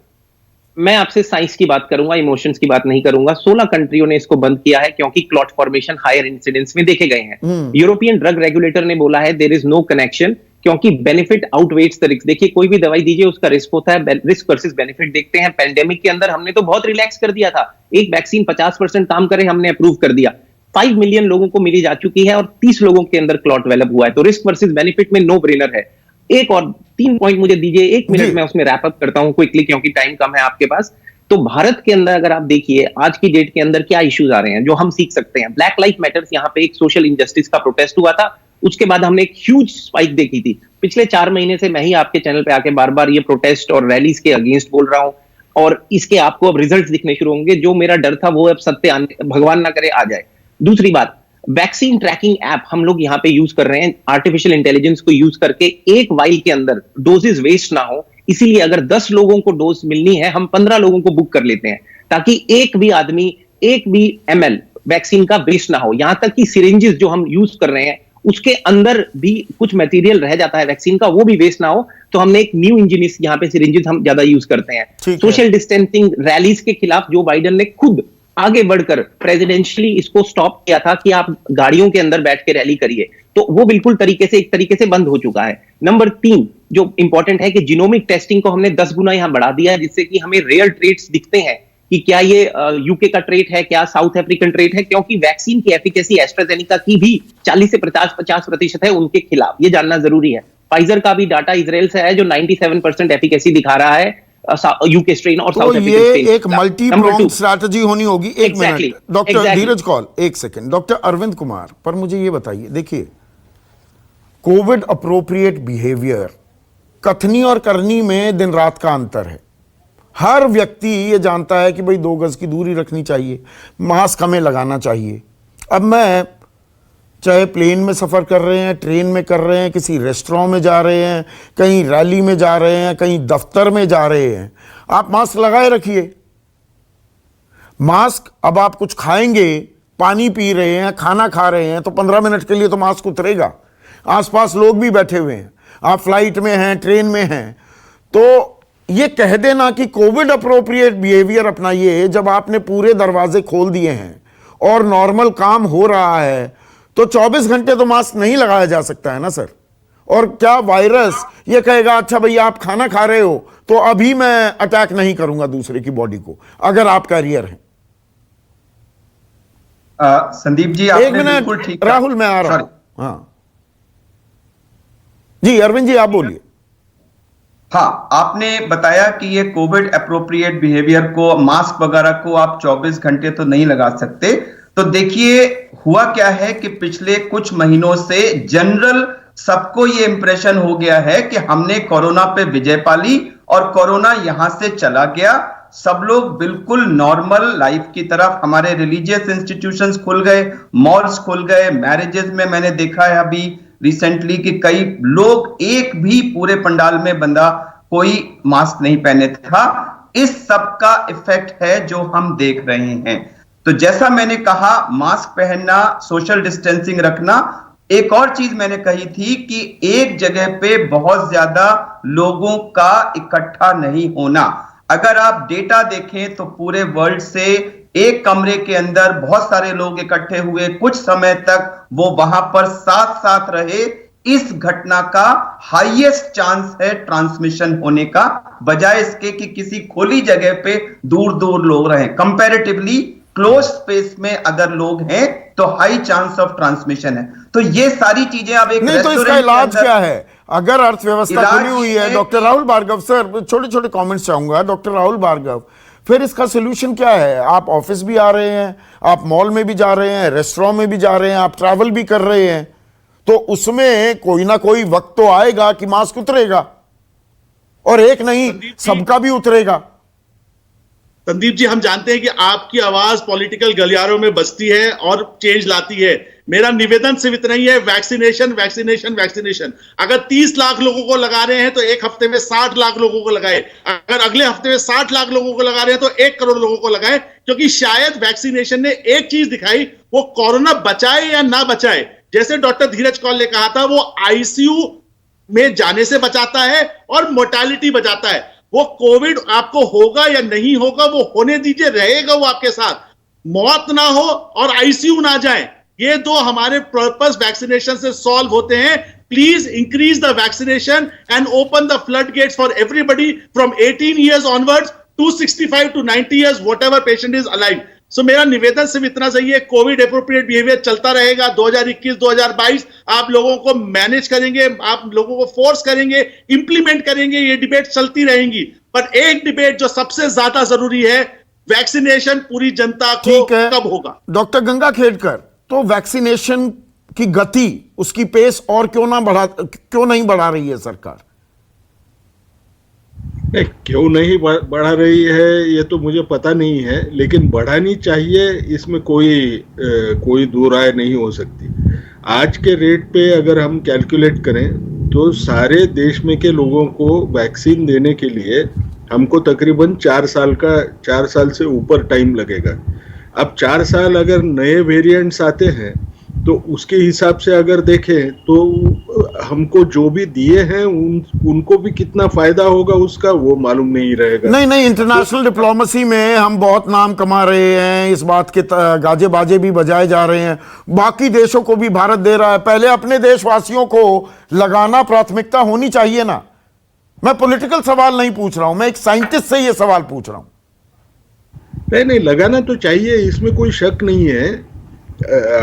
मैं आपसे साइंस की बात करूंगा, इमोशंस की बात नहीं करूंगा। 16 कंट्रियों ने इसको बंद किया है क्योंकि क्लॉट फॉर्मेशन हायर इंसिडेंस में देखे गए हैं। यूरोपियन ड्रग रेगुलेटर ने बोला है देयर इज नो कनेक्शन, क्योंकि बेनिफिट आउटवेट्स द रिस्क। देखिए, कोई भी दवाई दीजिए उसका रिस्क होता है, रिस्क वर्सेस बेनिफिट देखते हैं। पेंडेमिक के अंदर हमने तो बहुत रिलैक्स कर दिया था, एक वैक्सीन 50% काम करे हमने अप्रूव कर दिया। 5 मिलियन लोगों को मिली जा चुकी है और 30 लोगों के अंदर क्लॉट डेवलप हुआ है, तो रिस्क वर्सेस बेनिफिट में नो ब्रेनर है। एक और 3 पॉइंट मुझे दीजिए, 1 मिनट में उसमें रैप अप करता हूं क्विकली क्योंकि टाइम कम है आपके पास। तो भारत के अंदर अगर आप देखिए आज की डेट के अंदर क्या इश्यूज आ रहे हैं जो हम सीख सकते हैं। ब्लैक लाइफ मैटर्स, यहाँ पे एक सोशल इंजस्टिस का प्रोटेस्ट हुआ था, उसके बाद हमने एक ह्यूज स्पाइक देखी थी। पिछले 4 महीने से मैं ही आपके चैनल पे आके बार बार ये प्रोटेस्ट और रैलीज के अगेंस्ट बोल रहा हूं, और इसके आपको अब रिजल्ट दिखने शुरू होंगे। जो मेरा डर था वो अब सत्य भगवान ना करे आ जाए। दूसरी बात, वैक्सीन ट्रैकिंग ऐप हम लोग यहाँ पे यूज कर रहे हैं, आर्टिफिशियल इंटेलिजेंस को यूज करके एक वाइल के अंदर डोजेस वेस्ट ना हो, इसीलिए अगर 10 लोगों को डोज मिलनी है हम 15 लोगों को बुक कर लेते हैं, ताकि एक भी आदमी एक भी ml वैक्सीन का वेस्ट ना हो। यहां तक कि सिरिंजेस जो हम यूज कर रहे हैं उसके अंदर भी कुछ मटेरियल रह जाता है वैक्सीन का, वो भी वेस्ट ना हो। तो हमने एक न्यू इंजीनियस यहाँ पे सिरिंजेस हम ज्यादा यूज करते हैं। सोशल डिस्टेंसिंग रैलीज के खिलाफ जो बाइडेन ने खुद आगे बढ़कर प्रेसिडेंशियली इसको स्टॉप किया था कि आप गाड़ियों के अंदर बैठ के रैली करिए, तो वो बिल्कुल एक तरीके से बंद हो चुका है। नंबर 3 जो इंपॉर्टेंट है कि जीनोमिक टेस्टिंग को हमने 10 गुना यहां बढ़ा दिया है, जिससे कि हमें रेयर ट्रेट्स दिखते हैं कि क्या ये यूके का ट्रेट है, क्या साउथ अफ्रीकन ट्रेट है, क्योंकि वैक्सीन की एफिकेसी एस्ट्राजेनिका की भी 40 से 50% है उनके खिलाफ, ये जानना जरूरी है। फाइजर का भी डाटा इजराइल से है जो 97% एफिकेसी दिखा रहा है यूके स्ट्रेन और साउथ अफ्रीकन स्ट्रेन। ये एक मल्टी प्रोंग स्ट्रैटेजी होनी होगी। एक मिनट डॉक्टर धीरज कौल, एक सेकंड। डॉक्टर अरविंद कुमार, पर मुझे ये बताइए, देखिए कोविड अप्रोप्रिएट बिहेवियर कथनी और करनी में दिन रात का अंतर है। हर व्यक्ति ये जानता है कि भाई 2 गज की दूरी रखनी चाहिए, मास्क हमें लगाना चाहिए। अब मैं चाहे प्लेन में सफ़र कर रहे हैं, ट्रेन में कर रहे हैं, किसी रेस्टोरेंट में जा रहे हैं, कहीं रैली में जा रहे हैं, कहीं दफ्तर में जा रहे हैं, आप मास्क लगाए रखिए। मास्क, अब आप कुछ खाएंगे, पानी पी रहे हैं, खाना खा रहे हैं, तो 15 मिनट के लिए तो मास्क उतरेगा। आसपास लोग भी बैठे हुए हैं, आप फ्लाइट में हैं, ट्रेन में हैं, तो ये कह देना कि कोविड अप्रोप्रिएट बिहेवियर अपनाइए जब आपने पूरे दरवाजे खोल दिए हैं और नॉर्मल काम हो रहा है, तो 24 घंटे तो मास्क नहीं लगाया जा सकता है ना सर। और क्या वायरस ये कहेगा अच्छा भैया आप खाना खा रहे हो तो अभी मैं अटैक नहीं करूंगा दूसरे की बॉडी को, अगर आप कैरियर हैं। संदीप जी, एक मिनट राहुल, मैं आ रहा हूं। हाँ जी अरविंद जी, आप बोलिए। हाँ, आपने बताया कि ये कोविड अप्रोप्रिएट बिहेवियर को, मास्क वगैरह को आप 24 घंटे तो नहीं लगा सकते। तो देखिए हुआ क्या है कि पिछले कुछ महीनों से जनरल सबको ये इंप्रेशन हो गया है कि हमने कोरोना पे विजय पा ली और कोरोना यहां से चला गया। सब लोग बिल्कुल नॉर्मल लाइफ की तरफ, हमारे रिलीजियस इंस्टीट्यूशंस खुल गए, मॉल्स खुल गए, मैरिजेस में मैंने देखा है अभी रिसेंटली कि कई लोग, एक भी पूरे पंडाल में बंदा कोई मास्क नहीं पहने था। इस सब का इफेक्ट है जो हम देख रहे हैं। तो जैसा मैंने कहा, मास्क पहनना, सोशल डिस्टेंसिंग रखना। एक और चीज मैंने कही थी कि एक जगह पे बहुत ज्यादा लोगों का इकट्ठा नहीं होना। अगर आप डेटा देखें तो पूरे वर्ल्ड से एक कमरे के अंदर बहुत सारे लोग इकट्ठे हुए, कुछ समय तक वो वहां पर साथ साथ रहे, इस घटना का हाईएस्ट चांस है ट्रांसमिशन होने का, बजाय इसके कि किसी खुली जगह पे दूर दूर लोग रहें। कंपैरेटिवली क्लोज स्पेस में अगर लोग हैं तो हाई चांस ऑफ ट्रांसमिशन है। तो ये सारी चीजें अब एक नहीं, तो इसका इलाज क्या है? अगर अर्थव्यवस्था खुली हुई है, डॉक्टर राहुल भार्गव सर, छोटे छोटे कमेंट्स चाहूंगा। डॉक्टर राहुल भार्गव, फिर इसका सोल्यूशन क्या है? आप ऑफिस भी आ रहे हैं, आप मॉल में भी जा रहे हैं, रेस्टोरेंट में भी जा रहे हैं, आप ट्रैवल भी कर रहे हैं, तो उसमें कोई ना कोई वक्त तो आएगा कि मास्क उतरेगा, और एक नहीं सबका भी उतरेगा। संदीप जी, हम जानते हैं कि आपकी आवाज पॉलिटिकल गलियारों में बजती है और चेंज लाती है। मेरा निवेदन सिर्फ इतना ही है, वैक्सीनेशन वैक्सीनेशन वैक्सीनेशन। अगर 30 लाख लोगों को लगा रहे हैं तो एक हफ्ते में 60 लाख लोगों को लगाए। अगर अगले हफ्ते में 60 लाख लोगों को लगा रहे हैं तो 1 करोड़ लोगों को लगाए, क्योंकि शायद वैक्सीनेशन ने एक चीज दिखाई, वो कोरोना बचाए या ना बचाए। जैसे डॉक्टर धीरज कौल ने कहा था, वो आईसीयू में जाने से बचाता है और मोर्टालिटी बचाता है। वो कोविड आपको होगा या नहीं होगा, वो होने दीजिए, रहेगा वो आपके साथ। मौत ना हो और आईसीयू ना जाए, ये दो हमारे पर्पस वैक्सीनेशन से सॉल्व होते हैं। Please increase the vaccination and open the flood gates for everybody from 18 years onwards to 65 to 90 years, whatever patient is alive. सो मेरा निवेदन सिर्फ इतना सही है, कोविड एप्रोप्रिएट बिहेवियर चलता रहेगा। 2021-2022 आप लोगों को मैनेज करेंगे, आप लोगों को फोर्स करेंगे, इंप्लीमेंट करेंगे, ये डिबेट चलती रहेंगी। पर एक डिबेट जो सबसे ज्यादा जरूरी है, वैक्सीनेशन पूरी जनता को कब होगा। डॉक्टर गंगा खेड़कर, तो वैक्सीनेशन की गति, उसकी पेस और क्यों नहीं बढ़ा रही है सरकार? क्यों नहीं बढ़ा रही है ये तो मुझे पता नहीं है, लेकिन बढ़ानी चाहिए, इसमें कोई दो राय नहीं हो सकती। आज के रेट पे अगर हम कैलकुलेट करें तो सारे देश में के लोगों को वैक्सीन देने के लिए हमको तकरीबन 4 साल से ऊपर टाइम लगेगा। अब 4 साल अगर नए वेरिएंट्स आते हैं तो उसके हिसाब से अगर देखें तो हमको जो भी दिए हैं उनको भी कितना फायदा होगा उसका वो मालूम नहीं रहेगा। नहीं, इंटरनेशनल डिप्लोमेसी में हम बहुत नाम कमा रहे हैं, इस बात के गाजे बाजे भी बजाए जा रहे हैं, बाकी देशों को भी भारत दे रहा है। पहले अपने देशवासियों को लगाना प्राथमिकता होनी चाहिए ना। मैं पॉलिटिकल सवाल नहीं पूछ रहा हूं, मैं एक साइंटिस्ट से ये सवाल पूछ रहा हूं। नहीं, लगाना तो चाहिए, इसमें कोई शक नहीं है।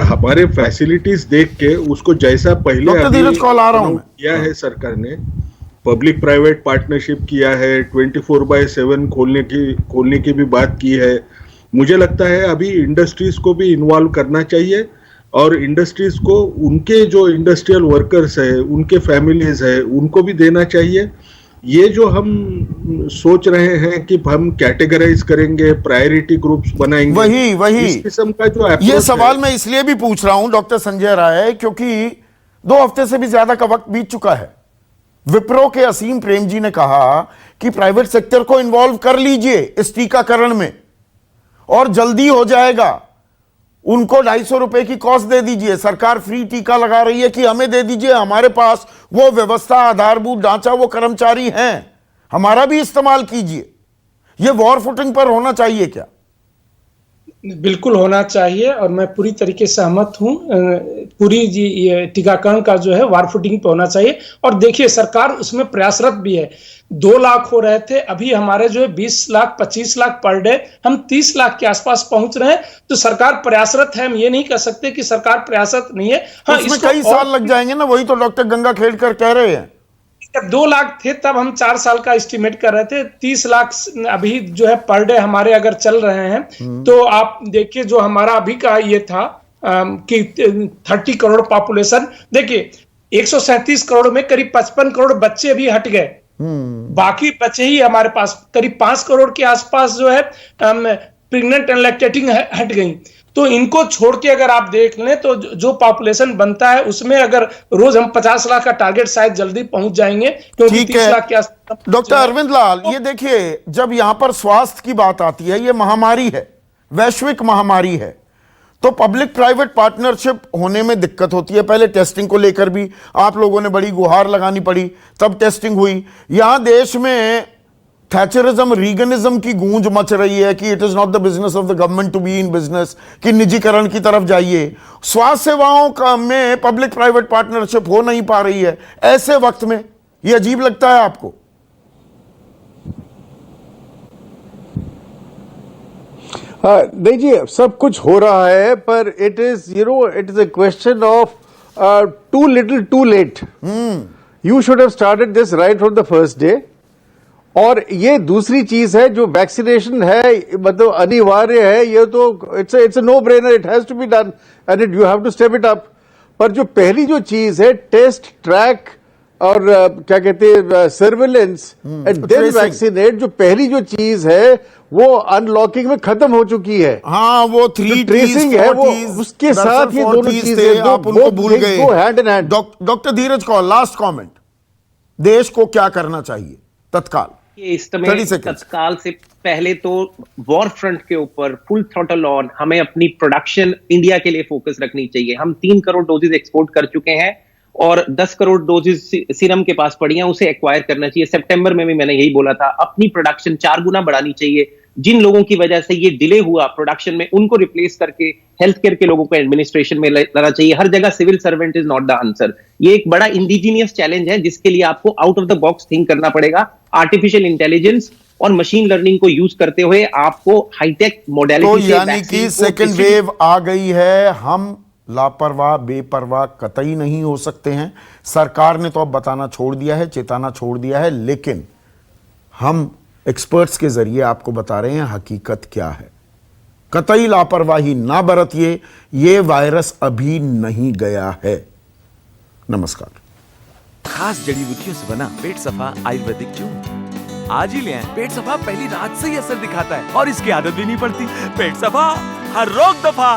हमारे फैसिलिटीज देख के उसको जैसा पहले किया है सरकार ने, पब्लिक प्राइवेट पार्टनरशिप किया है, 24/7 खोलने की भी बात की है। मुझे लगता है अभी इंडस्ट्रीज को भी इन्वॉल्व करना चाहिए और इंडस्ट्रीज को उनके जो इंडस्ट्रियल वर्कर्स है, उनके फैमिलीज है, उनको भी देना चाहिए। ये जो हम सोच रहे हैं कि हम कैटेगराइज करेंगे, प्रायोरिटी ग्रुप्स बनाएंगे, वही इस किस्म का जो ये सवाल मैं इसलिए भी पूछ रहा हूं डॉक्टर संजय राय, क्योंकि 2 हफ्ते से भी ज्यादा का वक्त बीत चुका है। विप्रो के असीम प्रेम जी ने कहा कि प्राइवेट सेक्टर को इन्वॉल्व कर लीजिए इस टीकाकरण में और जल्दी हो जाएगा। उनको 250 रुपए की कॉस्ट दे दीजिए, सरकार फ्री टीका लगा रही है कि हमें दे दीजिए, हमारे पास वो व्यवस्था, आधारभूत ढांचा, वो कर्मचारी हैं, हमारा भी इस्तेमाल कीजिए। ये वॉर फुटिंग पर होना चाहिए क्या? बिल्कुल होना चाहिए और मैं पूरी तरीके से सहमत हूं। पूरी ये टीकाकरण का जो है वार फुटिंग पे होना चाहिए। और देखिए सरकार उसमें प्रयासरत भी है। 2 लाख हो रहे थे, अभी हमारे जो है 20 लाख 25 लाख पर डे, हम 30 लाख के आसपास पहुंच रहे हैं। तो सरकार प्रयासरत है, हम ये नहीं कह सकते कि सरकार प्रयासरत नहीं है। हाँ, इसमें कई साल लग जाएंगे ना, वही तो डॉक्टर गंगा खेड़कर कह रहे हैं। जब 2 लाख थे तब हम 4 साल का एस्टिमेट कर रहे थे। 30 लाख अभी जो है पर डे हमारे अगर चल रहे हैं, तो आप देखिए जो हमारा अभी का ये था कि 30 करोड़ पॉपुलेशन, देखिए 137 करोड़ में करीब 55 करोड़ बच्चे भी हट गए, बाकी बच्चे ही हमारे पास करीब 5 करोड़ के आसपास जो है प्रेग्नेंट एंड लैक्टेटिंग हट गई। तो इनको छोड़ के अगर आप देख लें तो जो पॉपुलेशन बनता है उसमें अगर रोज हम 50 लाख का टारगेट शायद जल्दी पहुंच जाएंगे, क्योंकि 30 लाख के आसपास। डॉक्टर अरविंद लाल, ये देखिए, जब यहां पर स्वास्थ्य की बात आती है, ये महामारी है, वैश्विक महामारी है, तो पब्लिक प्राइवेट पार्टनरशिप होने में दिक्कत होती है। पहले टेस्टिंग को लेकर भी आप लोगों ने बड़ी गुहार लगानी पड़ी, तब टेस्टिंग हुई। यहां देश में थैचरिज्म, रीगनिज्म की गूंज मच रही है कि it is not the business of the government to be in business, कि निजीकरण की तरफ जाइए। स्वास्थ्य सेवाओं का में पब्लिक प्राइवेट पार्टनरशिप हो नहीं पा रही है। ऐसे वक्त में ये अजीब लगता है आपको? नहीं जी, सब कुछ हो रहा है, पर it is a question of too little too late. You should have started this right from the first day. और ये दूसरी चीज है, जो वैक्सीनेशन है, मतलब अनिवार्य है, ये तो it's a no brainer, it has to be done and you have to step it up. पर जो पहली जो चीज है, टेस्ट, ट्रैक और क्या कहते हैं, सर्विलेंस एंड देन वैक्सीनेट, जो पहली जो चीज है वो अनलॉकिंग में खत्म हो चुकी है। हाँ, वो 3 ट्रेसिंग है, वो उसके साथ ये दोनों चीजें आप उनको भूल गए। Hand in hand. Doctor Dheeraj Kaul, last comment, देश को क्या करना चाहिए तत्काल? इस समय तत्काल से पहले तो वॉर फ्रंट के ऊपर फुल थ्रॉटल ऑन, हमें अपनी प्रोडक्शन इंडिया के लिए फोकस रखनी चाहिए। हम 3 करोड़ डोजेज एक्सपोर्ट कर चुके हैं और 10 करोड़ डोजेस सीरम के पास पड़ी हैं, उसे एक्वायर करना चाहिए। सितंबर में भी मैंने यही बोला था, अपनी प्रोडक्शन 4 गुना बढ़ानी चाहिए। जिन लोगों की वजह से ये डिले हुआ प्रोडक्शन में, उनको रिप्लेस करके हेल्थ केयर के लोगों को एडमिनिस्ट्रेशन में लाना चाहिए। हर जगह civil servant is not the answer. ये एक बड़ा इंडिजीनियस चैलेंज है जिसके लिए आपको out of the box think करना पड़ेगा। आर्टिफिशियल इंटेलिजेंस और मशीन लर्निंग को यूज करते हुए आपको हाईटेक मोडेलिटी तो से यानी वैक्सीन कि को सेकेंड वेव आ गई है, हम लापरवाह बेपरवाह कतई नहीं हो सकते हैं। सरकार ने तो अब बताना छोड़ दिया है, चेताना छोड़ दिया है, लेकिन हम एक्सपर्ट्स के जरिए आपको बता रहे हैं हकीकत क्या है। कतई लापरवाही ना बरतिए, ये वायरस अभी नहीं गया है। नमस्कार। खास जड़ी बूटियों से बना पेट सफा आयुर्वेदिक चूर्ण आज ही ले आएं। पेट सफा पहली रात से ही असर दिखाता है और इसकी आदत भी नहीं पड़ती। पेट सफा हर रोग दफा।